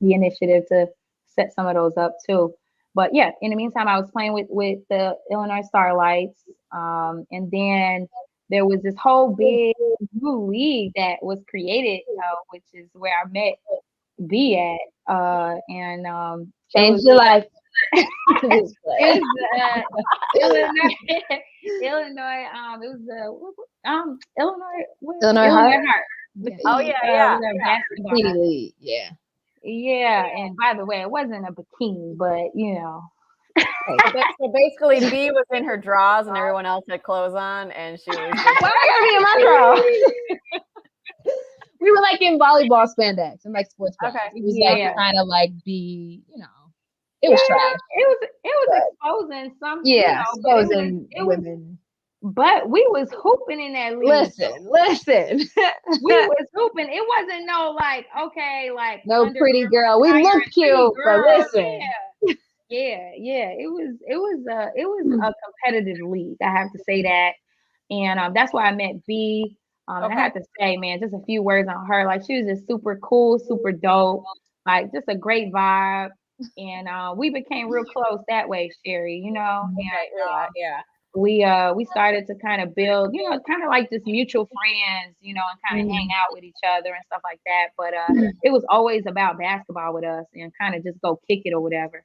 the initiative to set some of those up too. But yeah, in the meantime, I was playing with the Illinois Starlights. And then there was this whole big new league that was created, which is where I met B at. And Changed your life. it was Illinois. Illinois. It was Illinois. Illinois Heart. Oh yeah. Basketball. Yeah. Yeah, and by the way, it wasn't a bikini, but you know. So basically, B was in her drawers and everyone else had clothes on, and she was. Why am I gonna be in my drawers? We were like in volleyball spandex and like sports bras. Okay. It was like trying to like be, you know, it was trash. It was exposing some. Yeah, you know, exposing women. But we was hooping in that league. Listen. We was hooping. It wasn't no like, okay, like no pretty girl. We look cute, but listen. Yeah. It was a competitive league. I have to say that, and that's why I met B. And I have to say, man, just a few words on her. Like, she was just super cool, super dope. Like, just a great vibe. And we became real close that way, Sherry. You know. And, yeah. We started to kind of build, you know, kind of like just mutual friends, you know, and kind of hang out with each other and stuff like that. But it was always about basketball with us, and kind of just go kick it or whatever.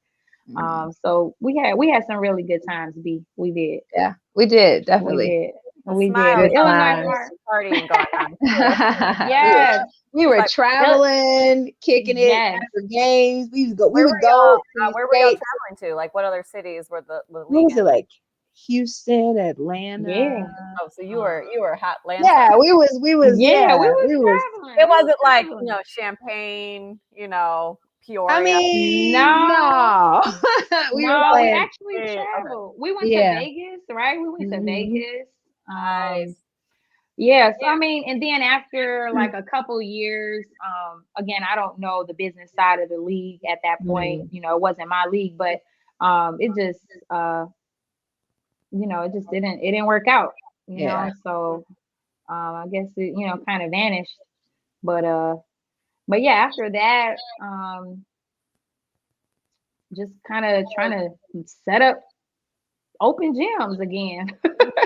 So we had some really good times. We did. Yeah, we did, definitely. We did. Illinois partying going on. Yes. We were traveling, kicking it after games. We would go. Where were we traveling to? Like, what other cities were the league? What was it like? Houston, Atlanta. Yeah. Oh, so you were hot land. Yeah, we was. We was It wasn't like, you know, Champaign, you know, Peoria. I mean, no. we actually traveled. We went to Vegas, right? We went to Vegas. Nice. Yeah, so I mean, and then after like a couple years, again, I don't know the business side of the league at that point. You know, it wasn't my league, but it just you know, it didn't work out. You know, so I guess it, you know, kind of vanished. But yeah, after that, just kind of trying to set up open gyms again.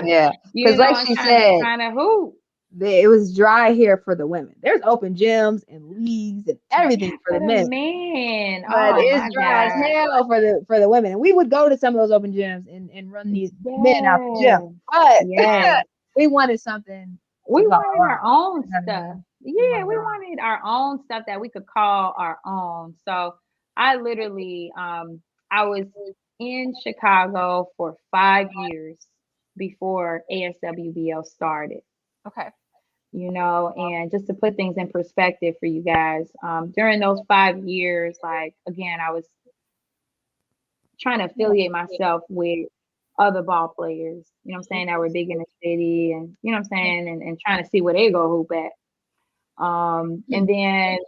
Yeah, because like she said, kind of hoop. It was dry here for the women. There's open gyms and leagues and everything for the men. Man, but it's dry as hell for the women. And we would go to some of those open gyms and run these men out the gym. But we wanted something. We wanted our own stuff. Yeah, we wanted our own stuff that we could call our own. So I literally, I was in Chicago for 5 years before ASWBL started. Okay. You know, and just to put things in perspective for you guys, during those 5 years, like, again, I was trying to affiliate myself with other ball players, you know what I'm saying, that were big in the city, and, you know what I'm saying, and trying to see where they go hoop at. And then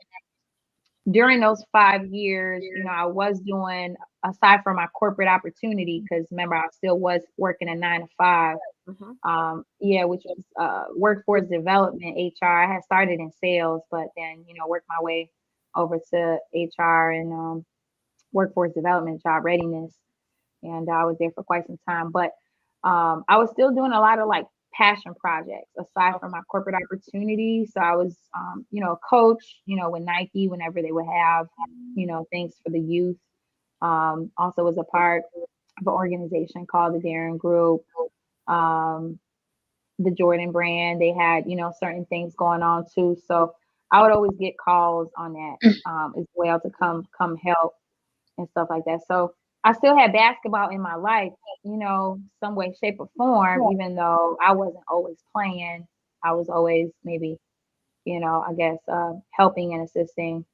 during those 5 years, you know, I was doing aside from my corporate opportunity, because remember I still was working a 9 to 5. Which was workforce development, HR. I had started in sales, but then worked my way over to HR and workforce development, job readiness, and I was there for quite some time. But I was still doing a lot of like passion projects aside from my corporate opportunity. So I was, a coach, with Nike whenever they would have, things for the youth. Also was a part of an organization called the Darren Group, the Jordan brand. They had, certain things going on too. So I would always get calls on that as well to come help and stuff like that. So I still had basketball in my life, some way, shape, or form, even though I wasn't always playing. I was always maybe, I guess, helping and assisting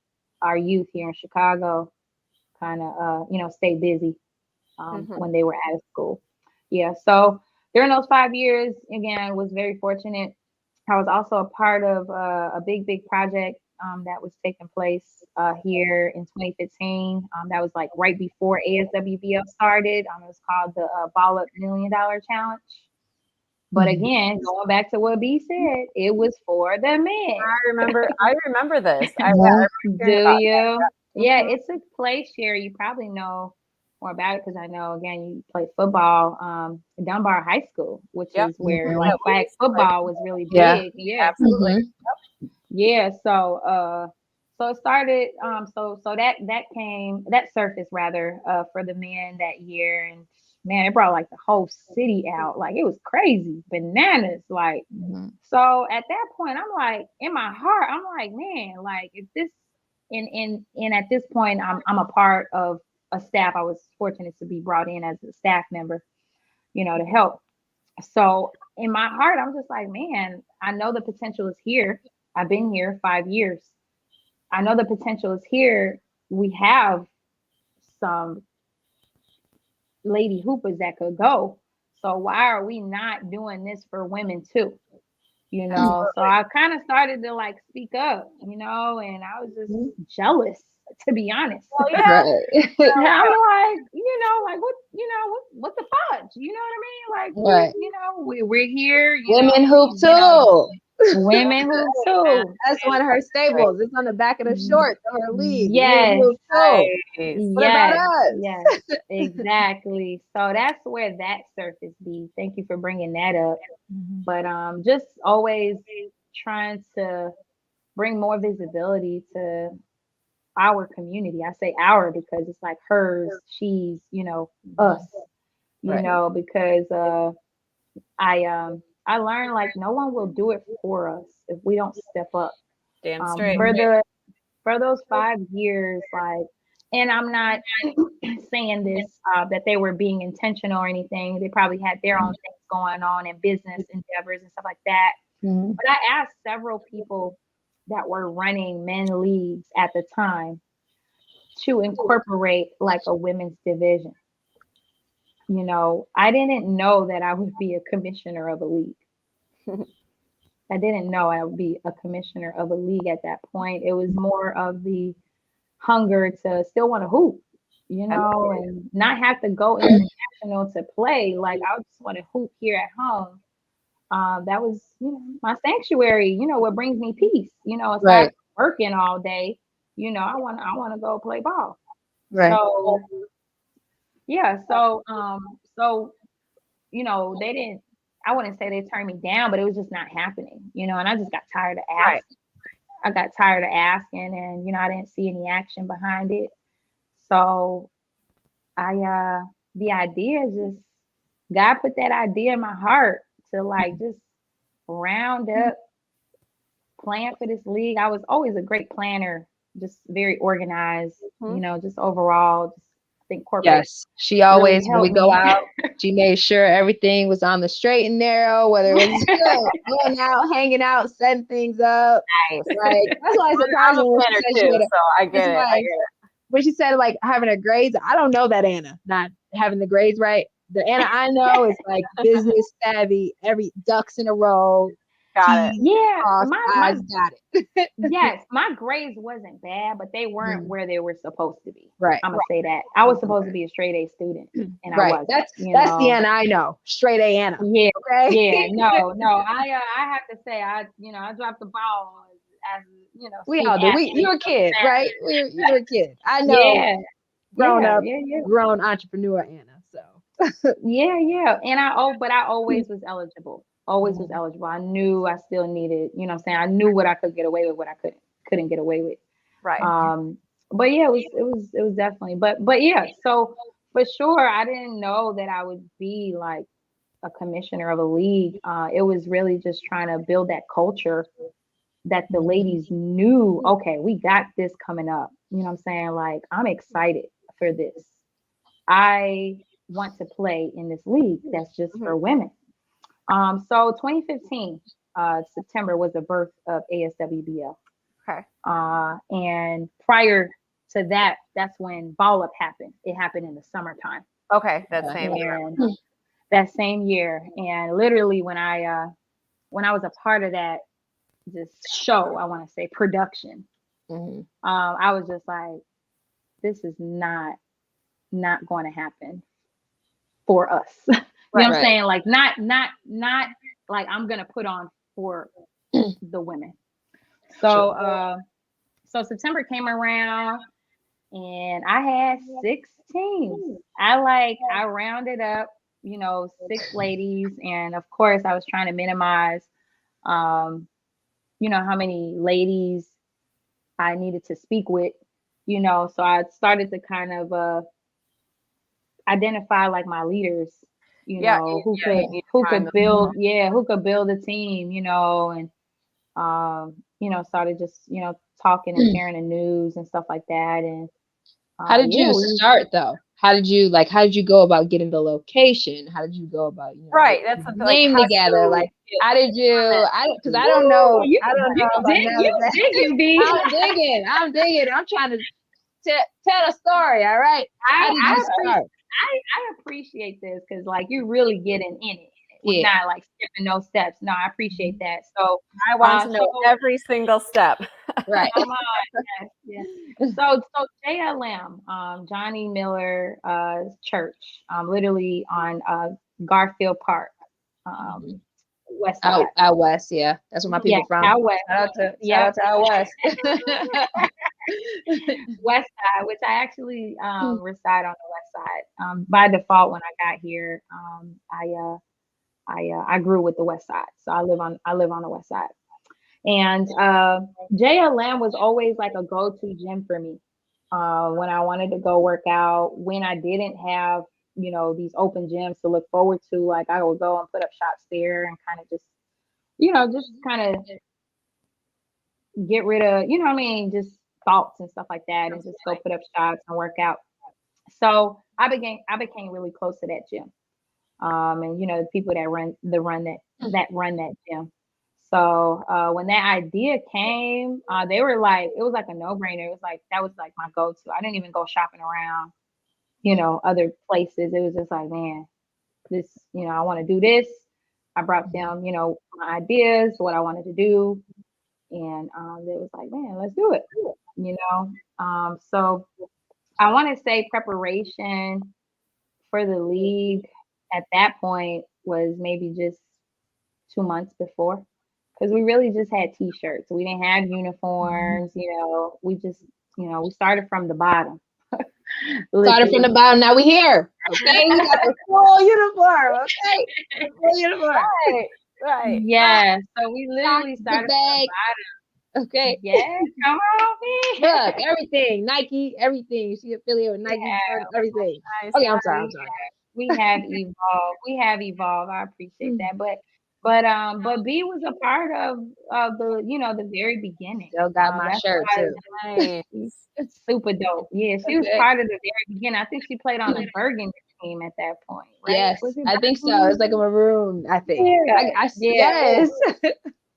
our youth here in Chicago, kind of, stay busy when they were out of school. Yeah. So during those 5 years, again, was very fortunate. I was also a part of a big project that was taking place here in 2015. That was like right before ASWBL started. It was called the Ball Up $1 Million Challenge. But again, going back to what B said, it was for the men. I remember this. Do you? Yeah, it took place here. You probably know more about it because I know, again, you played football at Dunbar High School, which is where like flag football was really big. Yeah, absolutely. Yeah, so it started so that surfaced rather for the men that year, and man, it brought like the whole city out. Like it was crazy, bananas. Like so at that point, I'm like, in my heart, I'm like, man, like if this and at this point I'm a part of a staff. I was fortunate to be brought in as a staff member, to help. So in my heart, I'm just like, man, I know the potential is here. I've been here 5 years. I know the potential is here. We have some lady hoopers that could go. So why are we not doing this for women too? So I kind of started to like speak up, and I was just jealous, to be honest. Well, yeah. I'm like, what the fudge? You know what I mean? Like, we're here. Women hoop too. Women hoop too. That's one of her staples. It's on the back of the shorts of her league. Yes. What about us? Yes, exactly. So that's where that surface be. Thank you for bringing that up. But just always trying to bring more visibility to our community. I say our because it's like hers, she's, us, because I learned like no one will do it for us if we don't step up. Damn straight. For those 5 years, like, and I'm not saying this that they were being intentional or anything. They probably had their own things going on in business endeavors and stuff like that. But I asked several people that were running men leagues at the time to incorporate like a women's division. I didn't know that I would be a commissioner of a league. I didn't know I would be a commissioner of a league at that point. It was more of the hunger to still want to hoop, and not have to go international to play. Like I just want to hoop here at home. That was, my sanctuary, what brings me peace, aside from working all day, I want to go play ball. Right. So, yeah. So, they didn't, I wouldn't say they turned me down, but it was just not happening, and I just got tired of asking. Right. I got tired of asking and, I didn't see any action behind it. So the idea just, God put that idea in my heart to like, just round up, plan for this league. I was always a great planner, just very organized, just overall, just I think corporate. Yes, she always, really when we go me. out, she made sure everything was on the straight and narrow, whether it was going out, hanging out, setting things up. Nice. Like, that's why I surprised me when she said she had a, so I get it. I get it. when she said like having her grades. I don't know that Anna not having the grades right. The Anna I know is like business savvy, every ducks in a row, Got it. Yeah, Cross, eyes, got it. yes, my grades wasn't bad, but they weren't where they were supposed to be. Right. I'm gonna say that. I was supposed to be a straight A student, and I Right. wasn't. That's you the know. Anna I know. Straight A Anna. Yeah, Okay. yeah, no. I have to say, I dropped the ball as We all student do. athlete. You were a kid, right? You were a kid. I know. Yeah, Grown yeah, up, yeah. grown entrepreneur Anna. So. Yeah. And I always was eligible. Always was eligible. I knew I still needed, you know what I'm saying? I knew what I could get away with, what I couldn't get away with. Right. But yeah, it was definitely, but yeah, so for sure I didn't know that I would be like a commissioner of a league. It was really just trying to build that culture that the ladies knew, okay, we got this coming up. You know what I'm saying? Like, I'm excited for this. I want to play in this league that's just for women. So 2015, September was the birth of ASWBL. Okay. And prior to that, that's when Ball Up happened. It happened in the summertime. Okay. That same year. That same year. And literally when I was a part of that this show, I want to say production, I was just like, this is not going to happen for us. You know what I'm saying? Like not like I'm gonna put on for the women. So so September came around and I had 6 teams. I rounded up, 6 ladies, and of course I was trying to minimize how many ladies I needed to speak with, so I started to kind of identify like my leaders, who could build a team, and started just, talking and sharing the news and stuff like that. And how did you start though? How did you go about getting the location? How did you go about that's the name together? How did you? Because I don't know. I don't know. I'm digging. I'm trying to tell a story. All right. How did you start? I appreciate this because you're really getting in it. We're not skipping no steps. No, I appreciate that. So I want to know every single step. Right. Come on. Yes. So JLM, Johnny Miller Church, literally on Garfield Park, west side. Out west, yeah. That's where my people from. Out west. Shout out to out west. West side, which I actually reside on the west side. By default, when I got here, I grew with the west side, so I live on the west side. And JLM was always like a go-to gym for me when I wanted to go work out. When I didn't have these open gyms to look forward to, like I would go and put up shops there and kind of just kind of get rid of just thoughts and stuff like that, and just go put up shots and work out. So I became really close to that gym. And the people that run that gym. So when that idea came, they were like, it was like a no-brainer. It was like that was like my go-to. I didn't even go shopping around, other places. It was just like, man, this, I want to do this. I brought them, my ideas, what I wanted to do, and it was like, man, let's do it. So I want to say preparation for the league at that point was maybe just 2 months before, because we really just had t-shirts. We didn't have uniforms, we just, we started from the bottom. Started from the bottom, now we here. Okay, we got the full uniform. Okay, full uniform. Right. Yeah. So we literally started from the bottom. Okay. Yeah, come on, me. Look, everything, Nike, everything. She affiliated with Nike, everything. Nice. Okay, I'm sorry. We have evolved. I appreciate that, but B was a part of the the very beginning. Still got my shirt too. Nice. Super dope. Yeah, she was part of the very beginning. I think she played on the Burgundy team at that point. Right? Yes, I think so. It's like a maroon. I think. Yeah. Yes.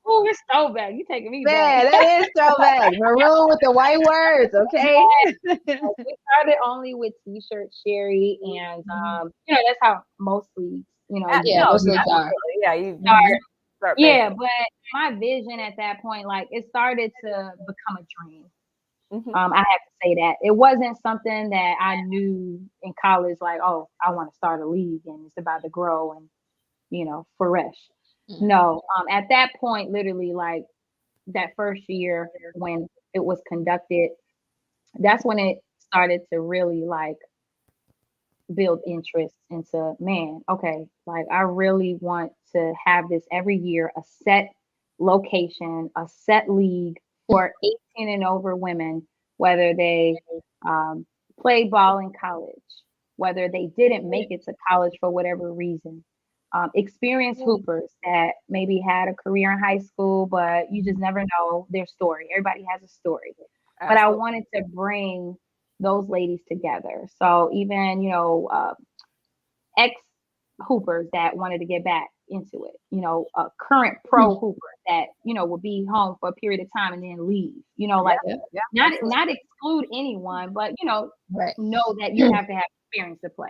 Oh, it's throwback. You taking me back. That is throwback. Maroon with the white words, okay? We started only with t-shirt, Sherry, and that's how most leagues, most leagues are. Yeah, you Start Yeah, baking. but my vision at that point, like it started to become a dream. Mhm. I have to say that it wasn't something that I knew in college, like, oh, I want to start a league and it's about to grow and flourish. Mm. No, at that point, literally, like that first year when it was conducted, that's when it started to really like build interest into, man, okay, like I really want to have this every year, a set location, a set league for 18 and over women, whether they um, played ball in college, whether they didn't make it to college for whatever reason. Experienced hoopers that maybe had a career in high school, but you just never know their story. Everybody has a story. But I Absolutely. wanted to bring those ladies together. So even, ex hoopers that wanted to get back into it, a current pro hooper that, would be home for a period of time and then leave, Yeah. like Yeah. Yeah. not Absolutely. not exclude anyone, but Right. know that you have to have experience to play,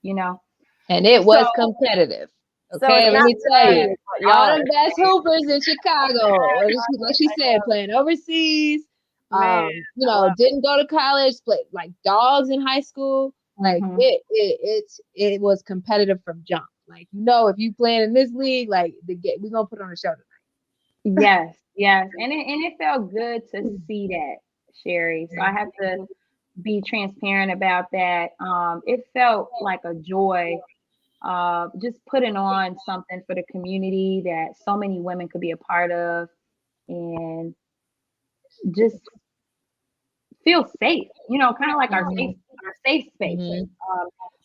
you know. And it So was competitive. So Okay, it's let not me the tell same you, as what all y'all the are best saying. hoopers in Chicago, like she said, playing overseas. Man, I love Didn't go to college, played like dogs in high school. Like mhm. it was competitive from jump. Like if you playing in this league, like we're gonna put on a show Yes, yes, and it felt good to see that, Sherry. So I have to be transparent about that. It felt like a joy, just putting on something for the community that so many women could be a part of and just feel safe, kind of like tonight. our safe space. Mhm.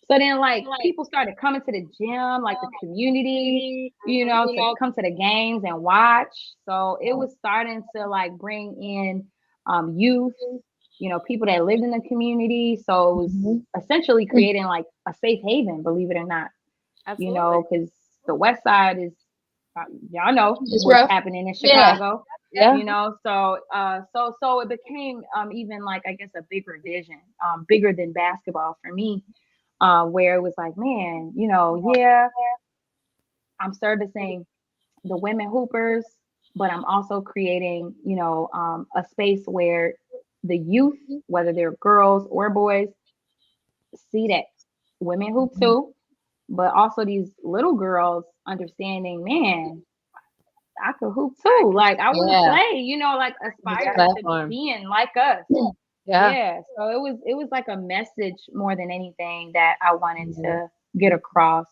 So then like people started coming to the gym, like the community, to come to the games and watch. So it was starting to like bring in youth, people that lived in the community. So it was Mhm. essentially creating like a safe haven, believe it or not, absolutely. because the West Side is, y'all know It's what's rough. happening in Yeah. Chicago. Yeah. So it became even like I guess a bigger vision, bigger than basketball for me, where it was like, man, yeah, I'm servicing the women hoopers, but I'm also creating, a space where the youth, whether they're girls or boys, see that women hoop too, but also these little girls understanding, man, I could hoop too. Like I want to Yeah. play, like This aspire to platform. being like us. Yeah. Yeah. So it was like a message more than anything that I wanted Mhm. to get across.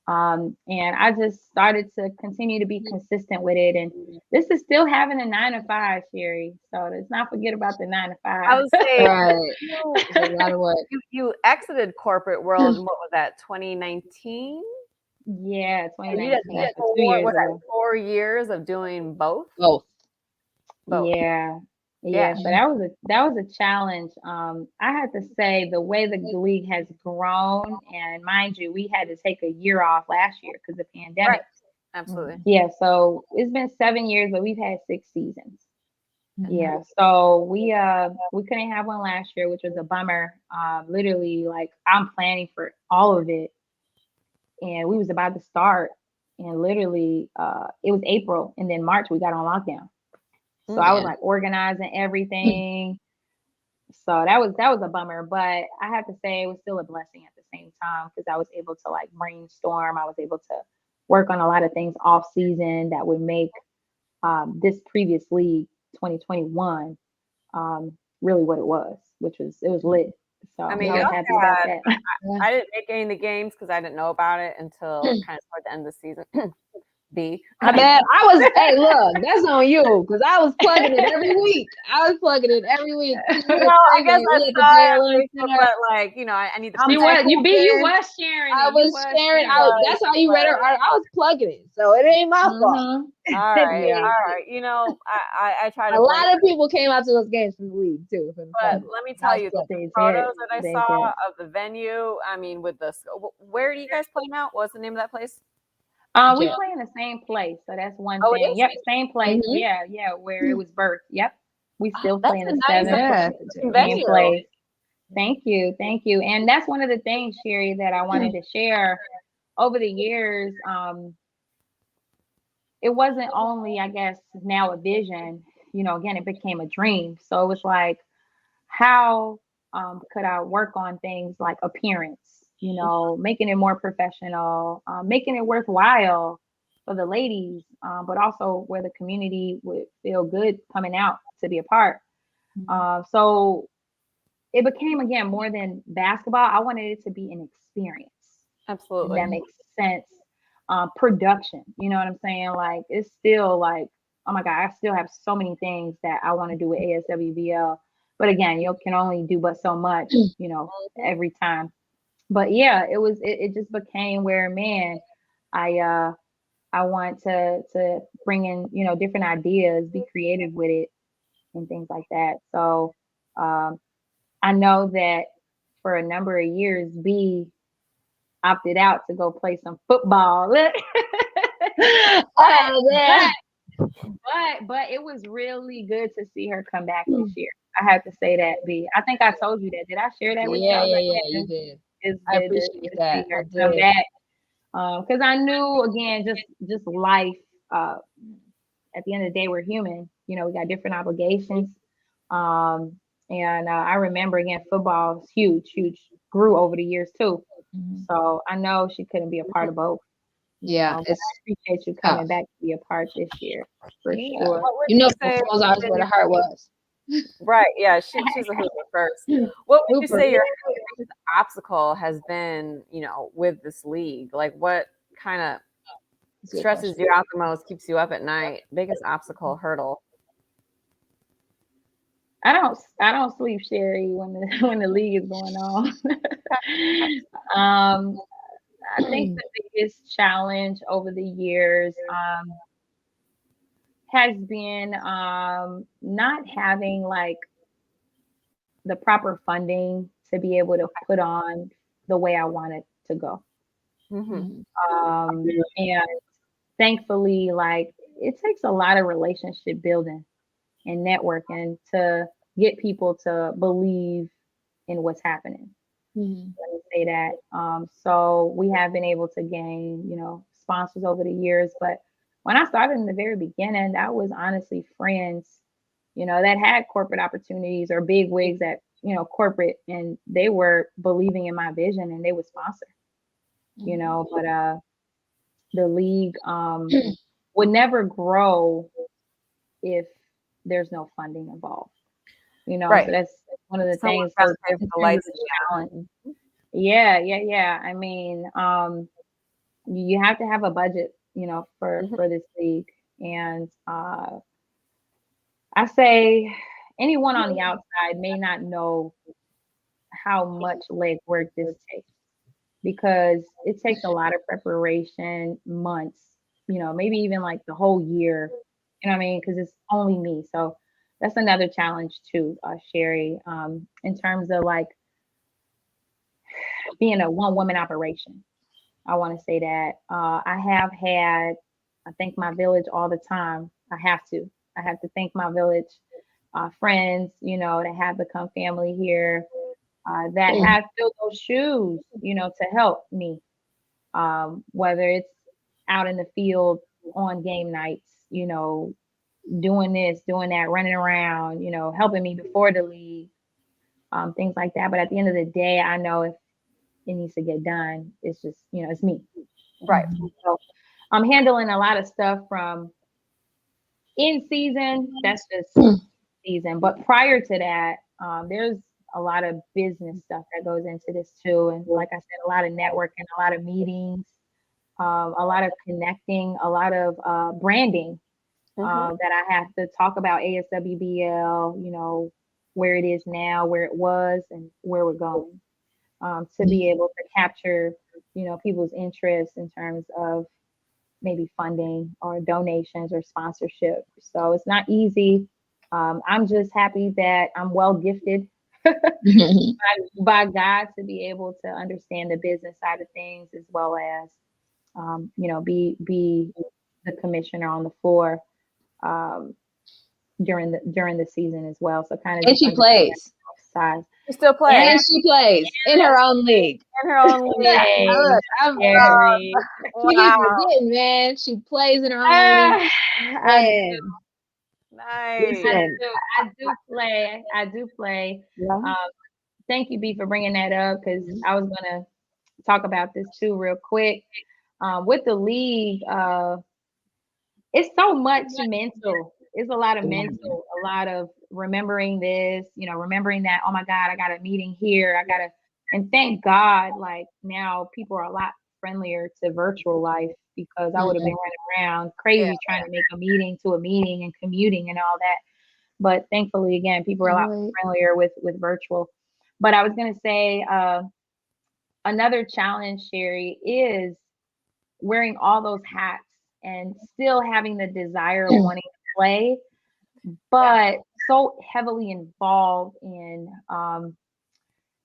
And I just started to continue to be consistent with it. And this is still having a 9 to 5, Sherry. So let's not forget about the 9 to 5. I would say Right. you, It's a lot of work. you exited corporate world. What was that? 2019. Yeah, And you did 2019. So 2 years was that ago. 4 years of doing both? Both. Both. Yeah. Yeah. Yeah, so that was a challenge. I had to say the way the league has grown, and mind you, we had to take a year off last year because of the Right. pandemic. Absolutely. Yeah, so it's been 7 years, but we've had 6 seasons. Mhm. Yeah, so we couldn't have one last year, which was a bummer. Literally, like I'm planning for all of it, and we was about to start, and literally, it was April, and then March we got on lockdown. So I was Yeah. like organizing everything. So that was a bummer, but I have to say it was still a blessing at the same time because I was able to like brainstorm. I was able to work on a lot of things off season that would make this previous league 2021 really what it was, which was it was lit. So I I mean, was y'all happy about had. that. Yeah. I didn't make any of the games because I didn't know about it until kind of toward the end of the season. B. I bet hey, look, that's on you because I was plugging it every week. I was plugging it every week. Well, I guess I We had the saw it JLM on Facebook, Center. but like, I need to I'm You protect. was you hooping. was sharing I it. You was was sharing sharing out. it. That's how you read it. I was plugging it, so it ain't my fault. Mhm. All right, Yeah. all right. I try A to bring, lot of people came out to those games from the league too. For the but fun. let me I tell was you, the plugging. They did. photos that I They saw did. of the venue. I mean, with the where do you guys play now? What's the name of that place? We Jail. play in the same place, so that's one Oh, it thing. is. Yep, same place. Mhm. Yeah, where it was birthed. Yep, we still That's play in a the nice seven Yeah. looking same venue. place. Thank you. And that's one of the things, Sherry, that I wanted to share. Over the years, it wasn't only, I guess, now a vision, again, it became a dream. So it was like, how could I work on things like appearance, making it more professional, making it worthwhile for the ladies, but also where the community would feel good coming out to be a part. So it became, again, more than basketball. I wanted it to be an experience. Absolutely. If that makes sense. Production, you know what I'm saying? Like, it's still like, oh my God, I still have so many things that I want to do with ASWBL. But again, you can only do but so much, every time. But yeah, it just became where, man, I want to bring in, different ideas, be creative with it and things like that. So I know that for a number of years, B opted out to go play some football. Oh, yeah. But it was really good to see her come back this year. I have to say that, B. I think I told you that. Did I share that with you? Yeah, you did. It's I good appreciate to that. see her I come did. back. Because I knew, again, just life. At the end of the day, we're human. We got different obligations. And I remember, again, football is huge, grew over the years too. So I know she couldn't be a part of both. Yeah, but I appreciate you coming back to be a part this year, for sure. What would you say football's always where the heart was. Right. Yeah. She's a hooper first. What would you say your biggest obstacle has been, with this league? Like, what kind of stresses you out the most, keeps you up at night? Biggest obstacle, hurdle? I don't sleep, Sherry, when the league is going on. I think the biggest challenge over the years has been not having like the proper funding to be able to put on the way I want it to go. And thankfully, like, it takes a lot of relationship building and networking to get people to believe in what's happening. Let me say that. So we have been able to gain, sponsors over the years. But when I started in the very beginning, that was honestly friends, that had corporate opportunities or big wigs at, corporate, and they were believing in my vision and they would sponsor, but the league would never grow if there's no funding involved. Right. So that's one of the Someone things. gotta pay for the lights and challenge. Yeah. I mean, you have to have a budget, for this league, and I say anyone on the outside may not know how much legwork this takes, because it takes a lot of preparation, months, maybe even like the whole year. You know what I mean? Because it's only me. So that's another challenge too, Sherry, in terms of like being a one-woman operation. I want to say that I have had, I thank my village all the time. I have to thank my village, friends, that have become family here, that have filled those shoes, to help me, whether it's out in the field on game nights, doing this, doing that, running around, helping me before the league, things like that. But at the end of the day, I know if it needs to get done, it's just, it's me. Right. So I'm handling a lot of stuff from in season, that's just season. But prior to that, there's a lot of business stuff that goes into this too. And like I said, a lot of networking, a lot of meetings, a lot of connecting, a lot of branding that I have to talk about ASWBL, where it is now, where it was, and where we're going, to be able to capture, people's interest in terms of maybe funding or donations or sponsorship. So it's not easy. I'm just happy that I'm well gifted by God to be able to understand the business side of things, as well as, be the commissioner on the floor during the season as well. So kind of. And she plays. size. She still plays And she plays in her own league. in her own league. Yay, Look, Sherry. she keeps forgetting, man. She plays in her own league. I Man, Nice. listen, I do play. I do play. yeah. Thank you, B, for bringing that up because I was gonna talk about this too real quick. With the league, it's so much mental. It's a lot of mental, a lot of remembering this, remembering that, oh my God, I got a meeting here. And thank God, like now people are a lot friendlier to virtual life because I would have been running around crazy trying to make a meeting to a meeting and commuting and all that. But thankfully, again, people are a lot friendlier with virtual. But I was going to say another challenge, Sherry, is wearing all those hats and still having the desire of wanting to play, but so heavily involved in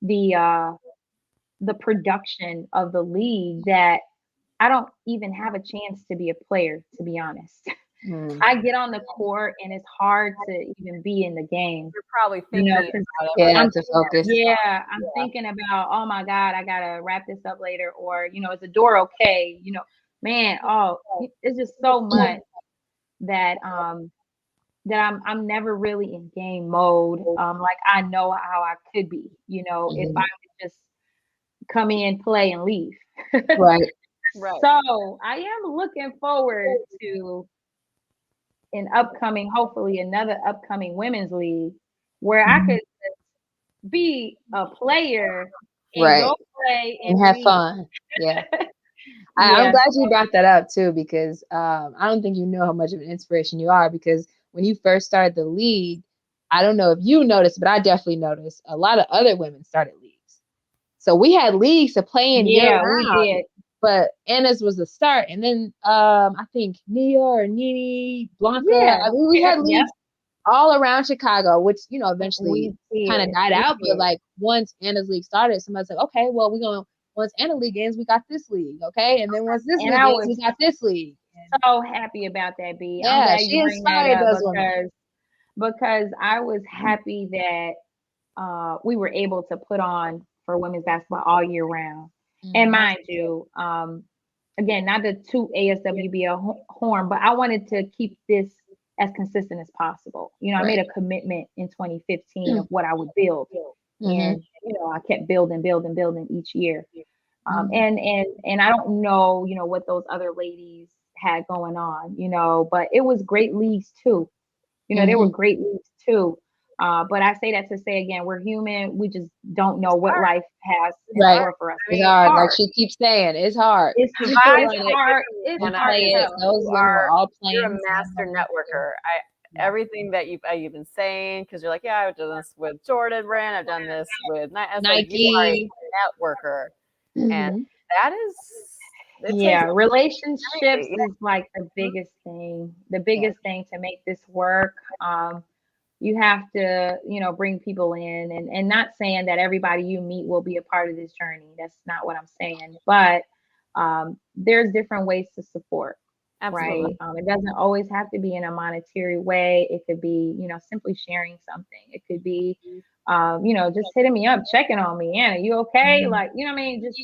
the production of the league that I don't even have a chance to be a player, to be honest. I get on the court and it's hard to even be in the game. You're probably thinking about it. Yeah, to focus. Yeah, I'm thinking about, oh my God, I gotta wrap this up later, or is the door okay? Man, it's just so much that that I'm never really in game mode. Like I know how I could be, if I would just come in, play, and leave. Right. So I am looking forward to hopefully another upcoming women's league where I could be a player and go play and have fun. Yeah. I'm glad you brought that up too, because I don't think you know how much of an inspiration you are, because when you first started the league, I don't know if you noticed, but I definitely noticed a lot of other women started leagues. So we had leagues to play in year round. We did. But Anna's was the start. And then I think Nia or Nini, Blanca, we had leagues all around Chicago, which, eventually kind of died out. But like once Anna's league started, somebody's like, okay, well, once Anna league ends, we got this league. Okay. And then once this league ends, we got this league. So happy about that, B. Yeah, I'm glad she you bring that inspired up those women. because I was happy that we were able to put on for women's basketball all year round. And mind you, again, not to toot ASWB horn, but I wanted to keep this as consistent as possible. I made a commitment in 2015 of what I would build, and I kept building each year. And I don't know, what those other ladies had going on, but it was great leagues too. They were great leagues too. But I say that to say again, we're human. We just don't know what life has in store for us. It's hard. Like she keeps saying, it's hard. It's hard. It's hard. Those women are all playing. You're a master networker. Everything that you've been saying, because you're like, yeah, I've done this with Jordan Brand, I've done this with Nike. You are a networker, and that is relationships is like the biggest thing. The biggest thing to make this work. You have to, bring people in, and not saying that everybody you meet will be a part of this journey. That's not what I'm saying. But there's different ways to support. Absolutely. Right. It doesn't always have to be in a monetary way. It could be, simply sharing something. It could be, just hitting me up, checking on me. Anna, you okay? Like, what I mean? Just,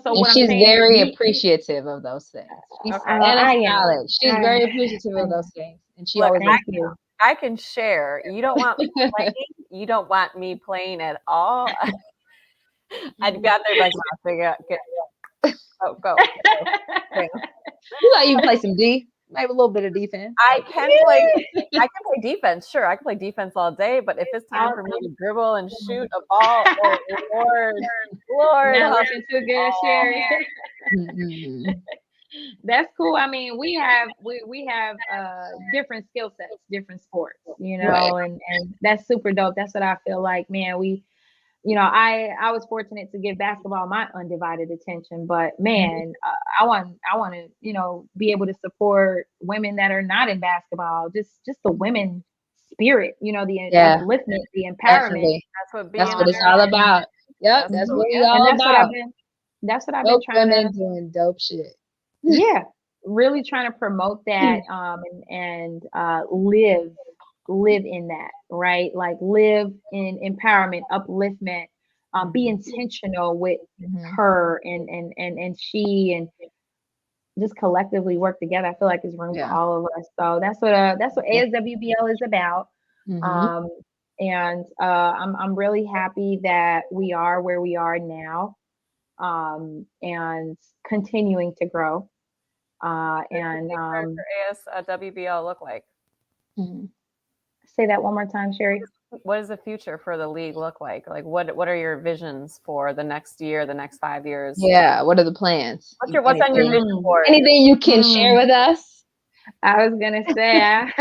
so what she's I'm saying, very appreciative of those things. She's She's very appreciative of those things. And she Look, always I can share. You don't want me playing. You don't want me playing at all. I'd got there like, figure out, go. You like you can play some D, maybe a little bit of defense. I can play defense. Sure, I can play defense all day. But if it's time for me to dribble and shoot a ball, oh Lord, not looking too good, Sherry. That's cool. I mean, we have different skill sets, different sports, and that's super dope. That's what I feel like, man. I was fortunate to give basketball my undivided attention, but man, I want to, be able to support women that are not in basketball, just the women spirit, the upliftment, the empowerment. That's what it's all about. Yep, that's what it's all about. That's what I've been trying to doing dope shit. Yeah, really trying to promote that and live live in that, right? Like live in empowerment, upliftment, be intentional with her and she and just collectively work together. I feel like there's room for all of us. So that's what ASWBL is about. Um, and I'm really happy that we are where we are now, and continuing to grow. And ASWBL look like? Say that one more time, Sherry. What does the future for the league look like? Like what are your visions for the next year, the next 5 years? Yeah, what are the plans? What's on your vision board? Anything you can share with us? I was gonna say I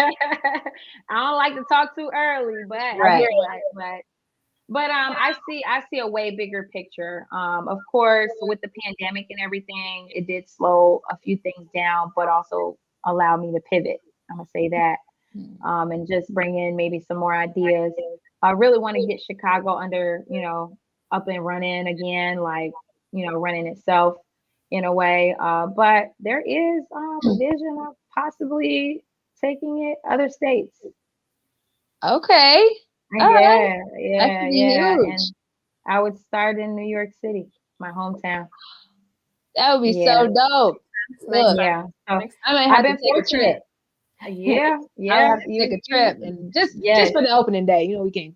don't like to talk too early, but I see a way bigger picture. Of course, with the pandemic and everything, it did slow a few things down, but also allowed me to pivot. I'm gonna say that. And just bring in maybe some more ideas. I really want to get Chicago under, up and running again, like, running itself in a way. But there is a vision of possibly taking it other states. Okay. Yeah. Huge. And I would start in New York City, my hometown. That would be so dope. Look, yeah. So I might have to take a trip. Yeah. I have to take a trip and just for the opening day. We can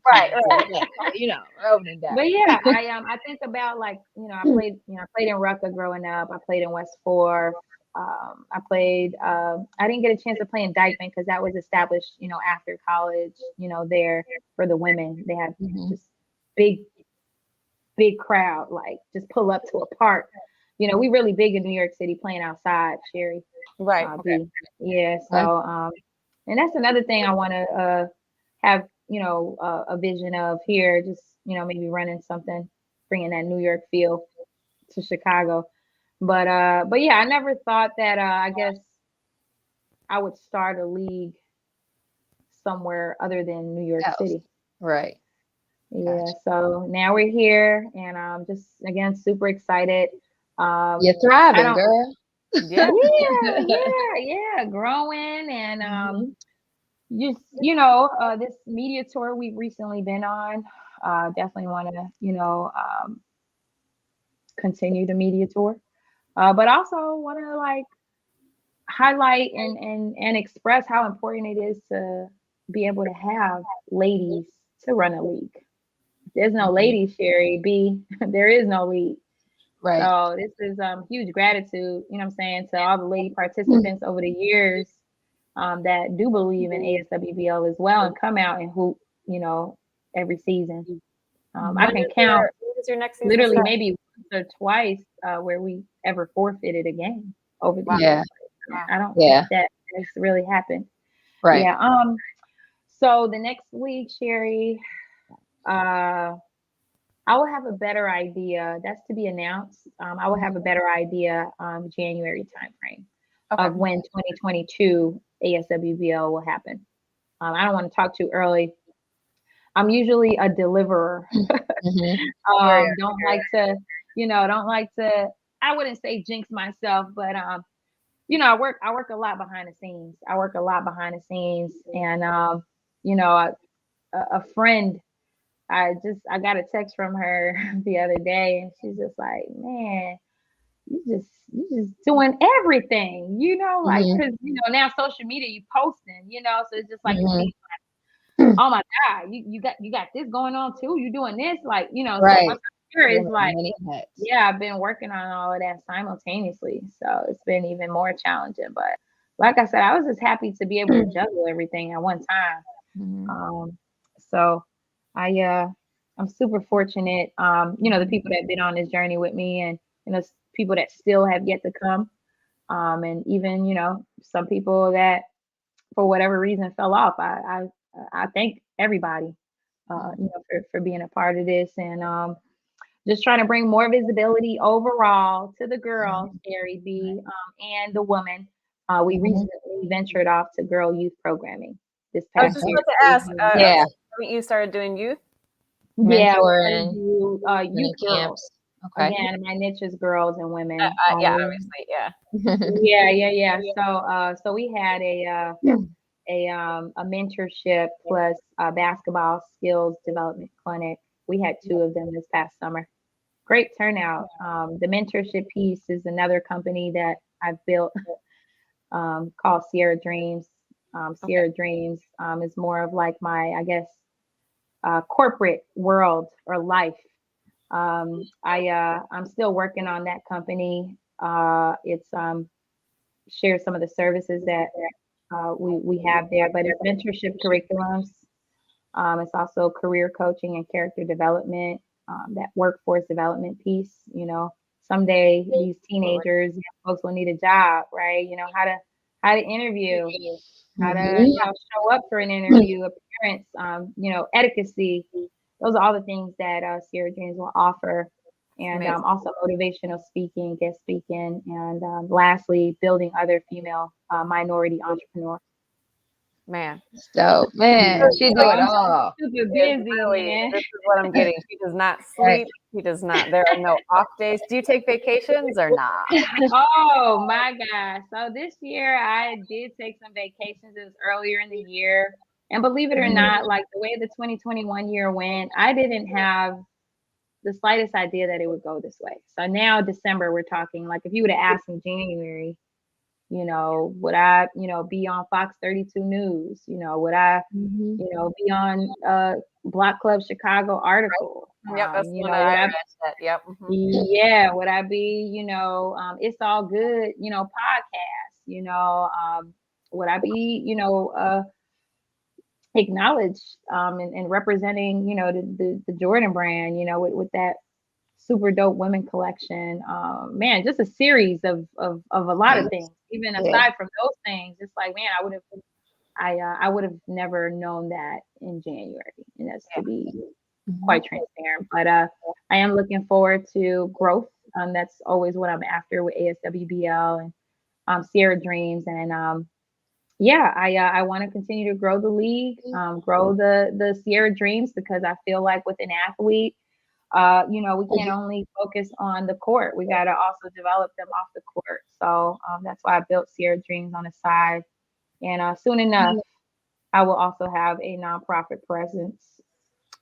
opening day. But yeah, I think about like I played in Rucker growing up. I played in West Fourth. I played. I didn't get a chance to play in Dykeman because that was established after college. There for the women they had just big crowd, like just pull up to a park. We really big in New York City playing outside, Sherry. Right. Yeah. So, and that's another thing I want to have, a vision of here. Just maybe running something, bringing that New York feel to Chicago. But yeah, I never thought that. I guess I would start a league somewhere other than New York City. Right. Yeah. Gotcha. So now we're here, and I'm just again super excited. You're thriving, girl. Yeah, growing and just this media tour we've recently been on. Definitely want to continue the media tour, but also want to like highlight and express how important it is to be able to have ladies to run a league. There's no ladies, Sherry B. There is no league. Right. So this is huge gratitude, I'm saying, to all the lady participants over the years that do believe in ASWBL as well and come out and hoop, every season. I can count your next season literally maybe once or twice where we ever forfeited a game over the years. I don't think that has really happened. Right. Yeah. So the next week, Sherry, I will have a better idea. That's to be announced. I will have a better idea January timeframe of when 2022 ASWBL will happen. I don't want to talk too early. I'm usually a deliverer. Don't like to. I wouldn't say jinx myself, but I work a lot behind the scenes. And a friend. I got a text from her the other day, and she's just like, "Man, you just doing everything, like because now social media, you posting, so it's just like, oh my God, you got this going on too. You doing this, like right? So it's like, yeah, I've been working on all of that simultaneously, so it's been even more challenging. But like I said, I was just happy to be able to juggle everything at one time. So. I'm super fortunate. The people that have been on this journey with me and, people that still have yet to come. And even, some people that for whatever reason fell off. I thank everybody, for being a part of this and just trying to bring more visibility overall to the girls, Sherry B, and the women. We recently ventured off to girl youth programming this past year. I was just about to ask, you started doing youth? Yeah, youth camps. Okay. Again, my niche is girls and women. Yeah, obviously, yeah. Yeah. So we had a mentorship plus a basketball skills development clinic. We had two of them this past summer. Great turnout. The mentorship piece is another company that I've built called Sierra Dreams. Okay. Sierra Dreams is more of like my, I guess, corporate world or life. I'm still working on that company. It's share some of the services that we have there, but it's mentorship curriculums. It's also career coaching and character development, that workforce development piece. Someday these teenagers, folks will need a job, right? How to interview, how to Mhm. show up for an interview, appearance, etiquette. Those are all the things that Sierra Dreams will offer. And Amazing. also motivational speaking, guest speaking, and lastly, building other female minority entrepreneurs. Man. So, man, So she So do it I'm all. super is busy, really, man. this is what I'm getting. She does not Right. sleep. She does not. There are no off days. Do you take vacations or not? Oh my gosh. So this year I did take some vacations. It was earlier in the year. And believe it or Mhm. not, like the way the 2021 year went, I didn't have the slightest idea that it would go this way. So now December, we're talking like if you would have asked in January, would I, be on Fox 32 News? Would I, Mhm. be on Block Club Chicago article? Yep, that's the one that Would I I read. That. Yep. Mhm. Yeah, would I be, it's all good, podcast, would I be, acknowledged and representing, the Jordan brand, with that super dope women collection. Man, just a series of a lot of things. Even Yeah. aside from those things, it's like, man, I would have never known that in January. And that's to be Mhm. quite transparent. But I am looking forward to growth. That's always what I'm after with ASWBL and Sierra Dreams. And yeah, I want to continue to grow the league, grow the Sierra Dreams because I feel like with an athlete, we can't only focus on the court. We got to also develop them off the court. So that's why I built Sierra Dreams on the side. And soon enough, I will also have a nonprofit presence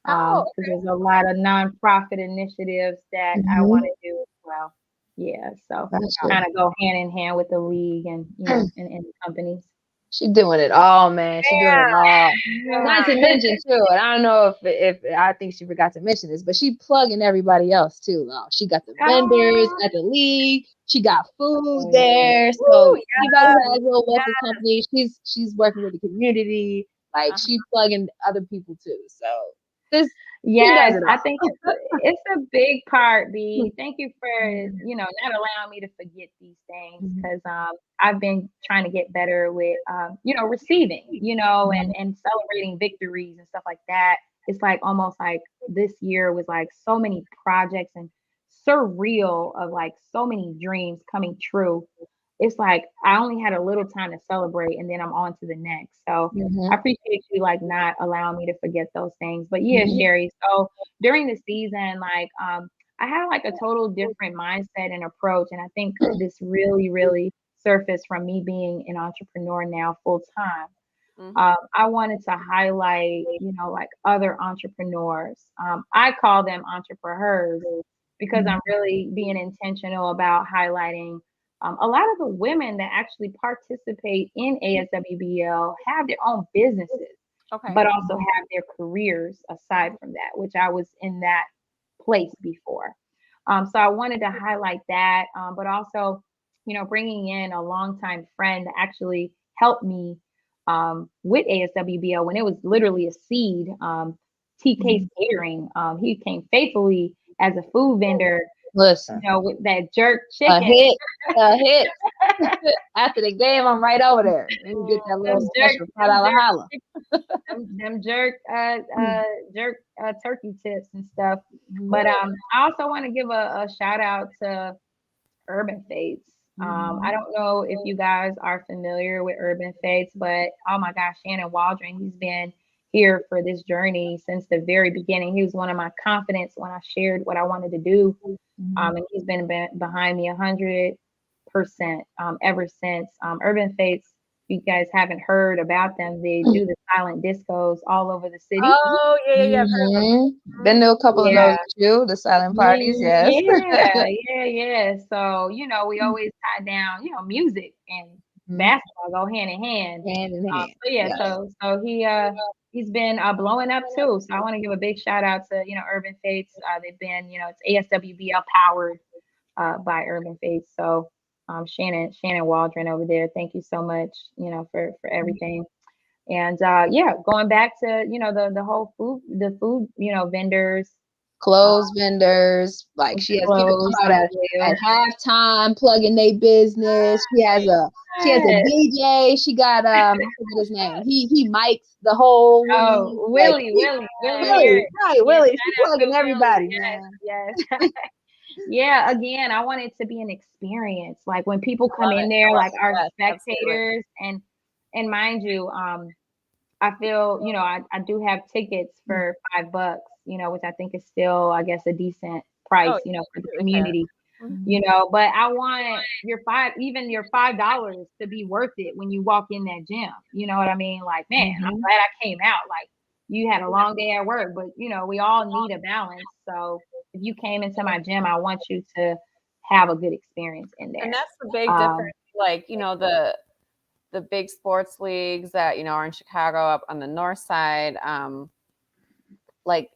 Oh, because there's a lot of nonprofit initiatives that I want Mhm. to do as well. Yeah, so Gotcha. kind of go hand in hand with the league and and the companies. She doing it all, man. She doing it all. Not to yeah. mention too, and I don't know if I think she forgot to mention this, but she plugging everybody else too. She got the vendors Oh, at the league. She got food yeah. there. Woo, So anybody yes, who has a little local yes. company, she's working with the community. Like Uh-huh. she plugging other people too. So this she does Yes, it I all. think it's a big part, B. Thank you for, not allowing me to forget these things Mhm. because I've been trying to get better with, receiving, Mhm. and celebrating victories and stuff like that. It's like almost like this year was like so many projects and surreal of like so many dreams coming true. It's like I only had a little time to celebrate and then I'm on to the next. So I Mhm. appreciate you like not allowing me to forget those things. But yeah, Mhm. Sherry. So during the season, like I had like a total different mindset and approach. And I think this really, really surfaced from me being an entrepreneur now full time. Mhm. I wanted to highlight, like other entrepreneurs. I call them entrepreneurs because Mhm. I'm really being intentional about highlighting a lot of the women that actually participate in ASWBL have their own businesses, Okay. but also have their careers aside from that, which I was in that place before. So I wanted to highlight that, but also, bringing in a longtime friend that actually helped me with ASWBL when it was literally a seed. TK's Mhm. Catering. He came faithfully as a food vendor, Listen, with that jerk a chicken. hit, a hit. After the game, I'm right over there. Let me get that little them jerk, special $5 them jerk, holla. them jerk, turkey tips and stuff. Mhm. But I also want to give a shout out to Urban Fates. I Mhm. don't know if you guys are familiar with Urban Fates, but oh my gosh, Shannon Waldron, he's been here for this journey since the very beginning. He was one of my confidants when I shared what I wanted to do. Mhm. And behind me 100% ever since. Urban Fates, you guys haven't heard about them, they do the silent discos all over the city. Oh, yeah. I've heard of them. Been to a couple of Yeah. those too, the silent parties, yes. Yeah. So, we always tie down, music and basketball go hand in hand. Hand in hand. Yes. So he's been blowing up too. So I want to give a big shout out to, Urban Fates. They've been, it's ASWBL powered by Urban Fates. So Shannon Waldron over there, thank you so much, for everything. And going back to, the whole food, vendors, Clothes vendors, like she has people come out at halftime plugging their business. She has a DJ. She got I forget his name. He mics the whole Willie. Right, Willie. She's plugging everybody. Yes. Yeah, again, I want it to be an experience. Like when people come in there, like our spectators, and mind you, I feel, I do have tickets for $5, which I think is still, I guess, a decent price, for the community, but I want your $5 to be worth it when you walk in that gym. You know what I mean? Like, man, I'm glad I came out. Like, you had a long day at work, but we all need a balance. So if you came into my gym, I want you to have a good experience in there. And that's the big difference. Like, the big sports leagues that, are in Chicago up on the north side, like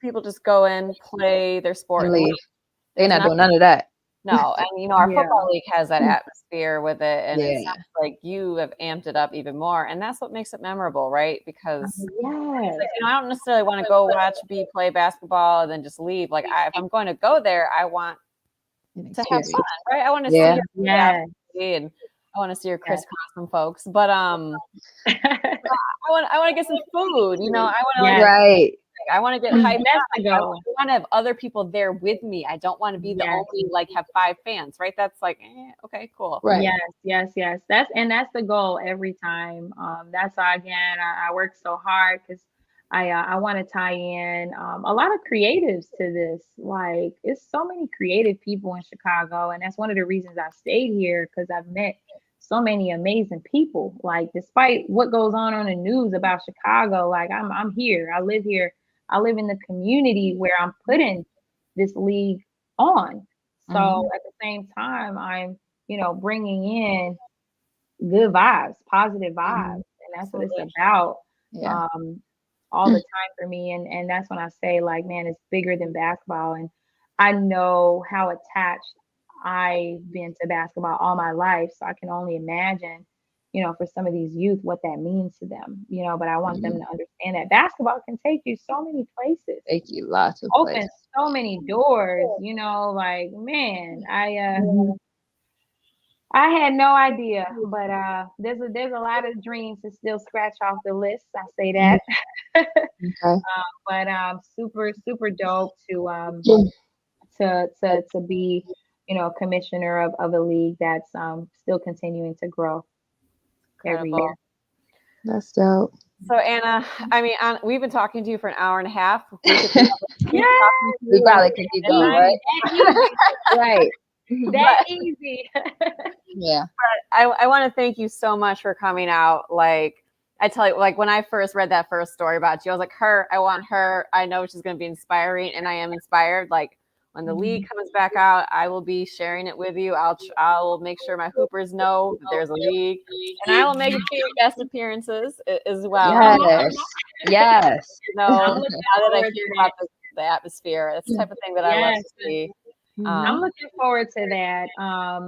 people just go in, play their sport and leave. They're not doing none of that. No, and our football league has that atmosphere with it, and it sounds like you have amped it up even more, and that's what makes it memorable, right? Because I don't necessarily want to go watch B play basketball and then just leave. Like if I'm going to go there, I want to have fun, right? I want to see and I want to see your crisscross some folks, but I want to get some food, I want to get hyped up. I want to have other people there with me. I don't want to be the only have 5 fans, right? That's like, okay, cool. Right. Yes. That's the goal every time. That's why again I work so hard because I want to tie in a lot of creatives to this. Like it's so many creative people in Chicago, and that's one of the reasons I stayed here because I've met so many amazing people. Like despite what goes on the news about Chicago, like I'm here. I live here. I live in the community where I'm putting this league on. So at the same time, I'm, bringing in good vibes, positive vibes. And that's what it's about all the time for me. And that's when I say like, man, it's bigger than basketball. And I know how attached I've been to basketball all my life. So I can only imagine, for some of these youth, what that means to them, but I want them to understand that basketball can take you so many places. Take you lots of open places. So many doors, like, man, I had no idea, but there's a lot of dreams to still scratch off the list. I say that. Okay. But super, super dope to be, commissioner of a league that's still continuing to grow every year. That's dope. So Anna, I mean, we've been talking to you for an hour and a half. We probably could keep going, right? Right. That easy. Yeah. But I want to thank you so much for coming out. Like I tell you, like when I first read that first story about you, I was like, I want her. I know she's going to be inspiring, and I am inspired. Like when the league comes back out, I will be sharing it with you. I'll make sure my hoopers know that there's a league, and I will make a few guest appearances as well. Yes. Now that I hear about the atmosphere, it's the type of thing that I love to see. I'm looking forward to that.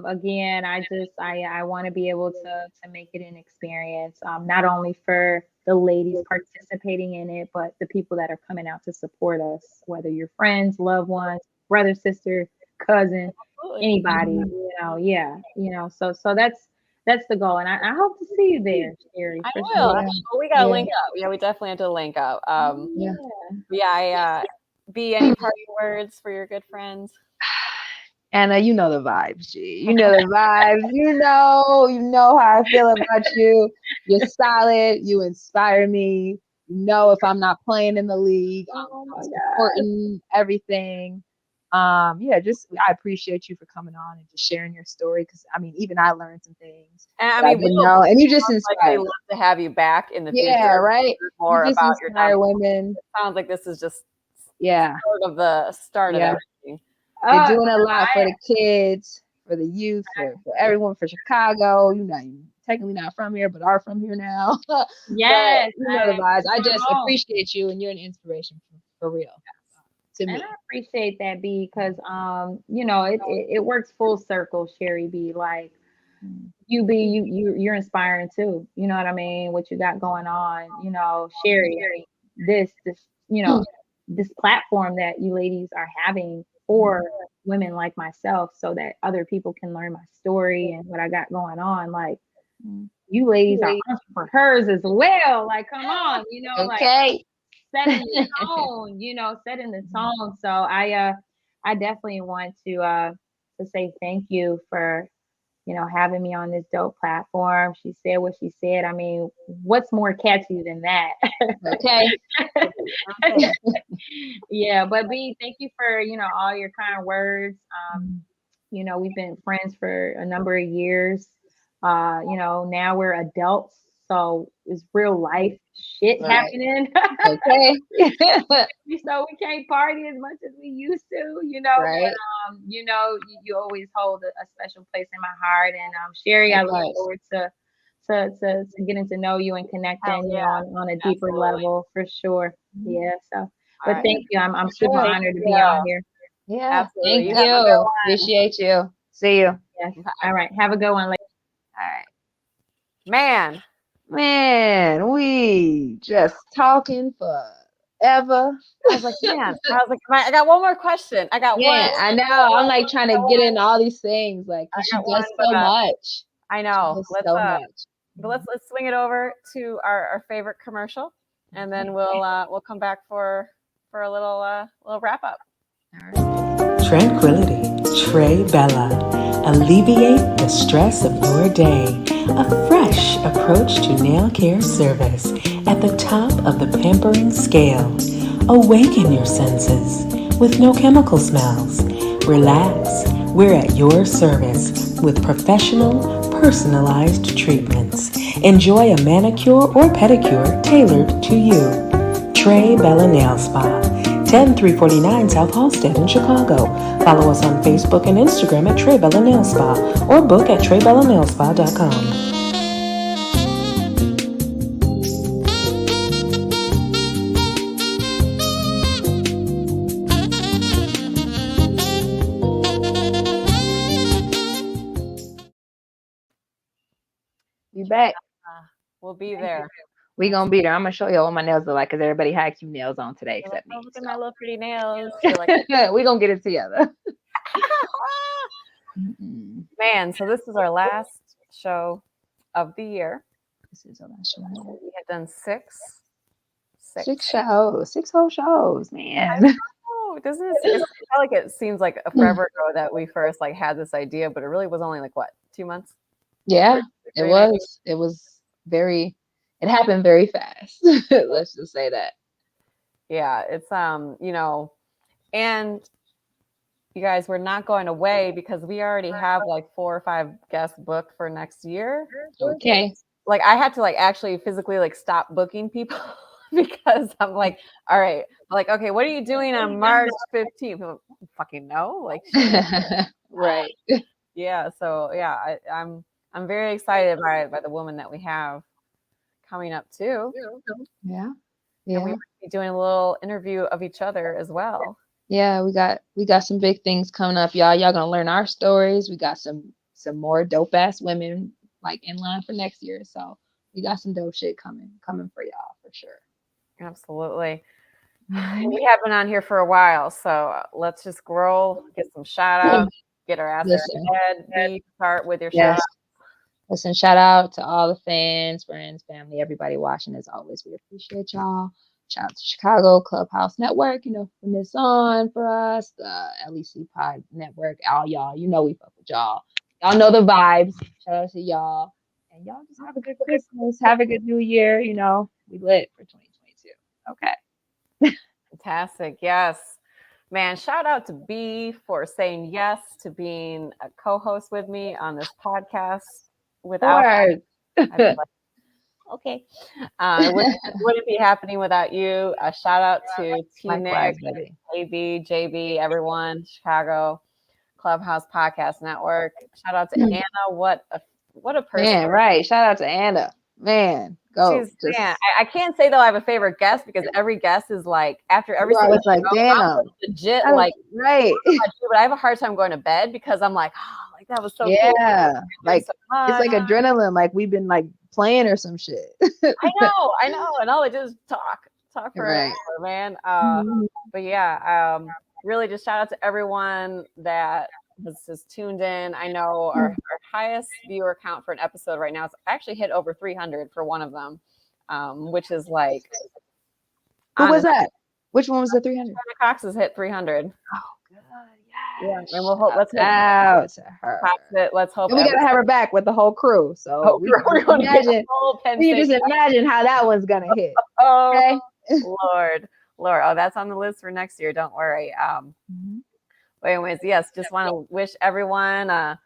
Again, I want to be able to make it an experience, not only for the ladies participating in it, but the people that are coming out to support us, whether you're friends, loved ones, brother, sister, cousin, anybody, so that's the goal. And I hope to see you there, Sherry. I will. Sure. We got to link up. Yeah, we definitely have to link up. Be any parting words for your good friends? Anna, you know the vibes, G. You know the vibes. You know how I feel about you. You're solid. You inspire me. You know if I'm not playing in the league, I'm supporting everything. Yeah, just I appreciate you for coming on and just sharing your story, because I mean, even I learned some things And I that I mean, didn't know, and you just likely inspired. love to have you back in the Yeah, future. right. More You just about your inspire women. sounds like this is just Yeah, sort of the start of yeah. everything. You're Oh, doing a lot for the kids, for the youth, for everyone, for Chicago. You're not technically not from here, but are from here now. But yes, you know the vibes. I just home. appreciate you, and you're an inspiration for real to And me. I appreciate that, B, because you know, it works full circle, Sherry B. Like you be you're inspiring too. You know what I mean? What you got going on, you know, Sherry, this, you know, this platform that you ladies are having for women like myself so that other people can learn my story and what I got going on. Like you ladies are entrepreneurs as well. Like, come on, you know, like Okay. setting the tone, you know, setting the tone. So I definitely want to say thank you for, you know, having me on this dope platform. She said what she said. I mean, what's more catchy than that? Okay. Yeah, but B, thank you for, you know, all your kind words. You know, we've been friends for a number of years. You know, now we're adults, so it's real life shit Right. happening. Okay. So we can't party as much as we used to, you know. Right. But you know, you always hold a special place in my heart. And Sherry, I look Likewise. forward to getting to know you and connecting, you know, on a deeper level for sure. Yeah. So, All but right. thank you. I'm super Sure. honored to be on here. Yeah. Absolutely. Thank You have a good you. one. Appreciate you. See you. Yes. All right. Have a good one. All right. Man, We just talking forever. I was like, I got one more question. I got one. Yeah, I know. I'm like trying to get into all these things, like, I cause she got one, does so much. I She know. does so much. But let's swing it over to our favorite commercial, and then we'll come back for a little wrap up. All right. Tranquility, Trey Bella. Alleviate the stress of your day. A fresh approach to nail care service at the top of the pampering scale. Awaken your senses with no chemical smells. Relax. We're at your service with professional, personalized treatments. Enjoy a manicure or pedicure tailored to you. Trey Bella Nail Spa. 10349 South Halsted in Chicago. Follow us on Facebook and Instagram at Trey Bella Nail Spa or book at TreyBellaNailSpa.com. You back. We'll be there. We gonna be there. I'm gonna show you what my nails look like, cause everybody had cute nails on today You're like, except me. oh, look at my little pretty nails. You're like, We gonna get it together. man, so this is our last show of the year. This is our last show. We have done six. 6 shows, 6 whole shows, man. Oh, doesn't it? It's like it seems like forever ago that we first like had this idea, but it really was only like what, 2 months? Yeah, it 3 was. months? It was very. It happened very fast. Let's just say that. Yeah, it's you know, and you guys, we're not going away because we already have like 4 or 5 guests booked for next year. Okay. Like I had to like actually physically like stop booking people because I'm like, all right, like, okay, what are you doing on March 15th? Like, fucking no, like, Right. yeah. So yeah, I'm very excited by the woman that we have coming up too, Yeah. and Yeah. we might be doing a little interview of each other as well. Yeah. We got some big things coming up, y'all. Y'all gonna learn our stories. We got some more dope ass women like in line for next year. So we got some dope shit coming for y'all for sure. Absolutely. We have been on here for a while, so let's just grow, get some shout outs, get our ass Listen. in bed. Start with your shout Yes. out. Listen, shout out to all the fans, friends, family, everybody watching. As always, we appreciate y'all. Shout out to Chicago Clubhouse Network, you know, from this on for us, the LEC Pod Network, all y'all. You know we fuck with y'all. Y'all know the vibes. Shout out to y'all. And y'all just have a good Christmas. Have a good new year. You know, we lit for 2022. Okay. Fantastic. Yes. Man, shout out to B for saying yes to being a co-host with me on this podcast. Without Course. I'd be like, okay, it wouldn't be happening without you. A shout out to T Likewise, Nick, baby. JB, everyone, Chicago Clubhouse Podcast Network. Shout out to Anna. What a person. Man, right. Shout out to Anna. Man, go. Man, I can't say though I have a favorite guest because every guest is like after every I single was like, show, damn. I'm legit like right. but I have a hard time going to bed because I'm like, oh, like that was so cool. Yeah. Like so it's like adrenaline, like we've been like playing or some shit. I know. And all I do is talk forever, man. But yeah, really just shout out to everyone that has tuned in. I know our highest viewer count for an episode right now is actually hit over 300 for one of them, which is like. Who was that? Which one was the 300? Anna Cox has hit 300. Oh, good. Yeah, and we'll hope. Let's hope. Out to her. Let's hope. And we gotta have her back with the whole crew. So we're going to imagine. You just imagine how that one's gonna hit. Oh, okay? Lord. Oh, that's on the list for next year. Don't worry. But anyways, yes, just want to wish everyone a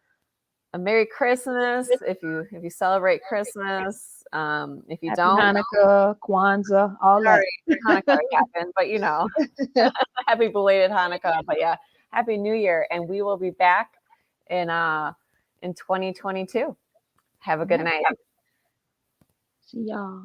Merry Christmas if you celebrate Christmas. If you don't, Hanukkah, Kwanzaa, all that. Hanukkah happened, but you know, happy belated Hanukkah. But yeah, Happy New Year, and we will be back in 2022. Have a good night. See y'all.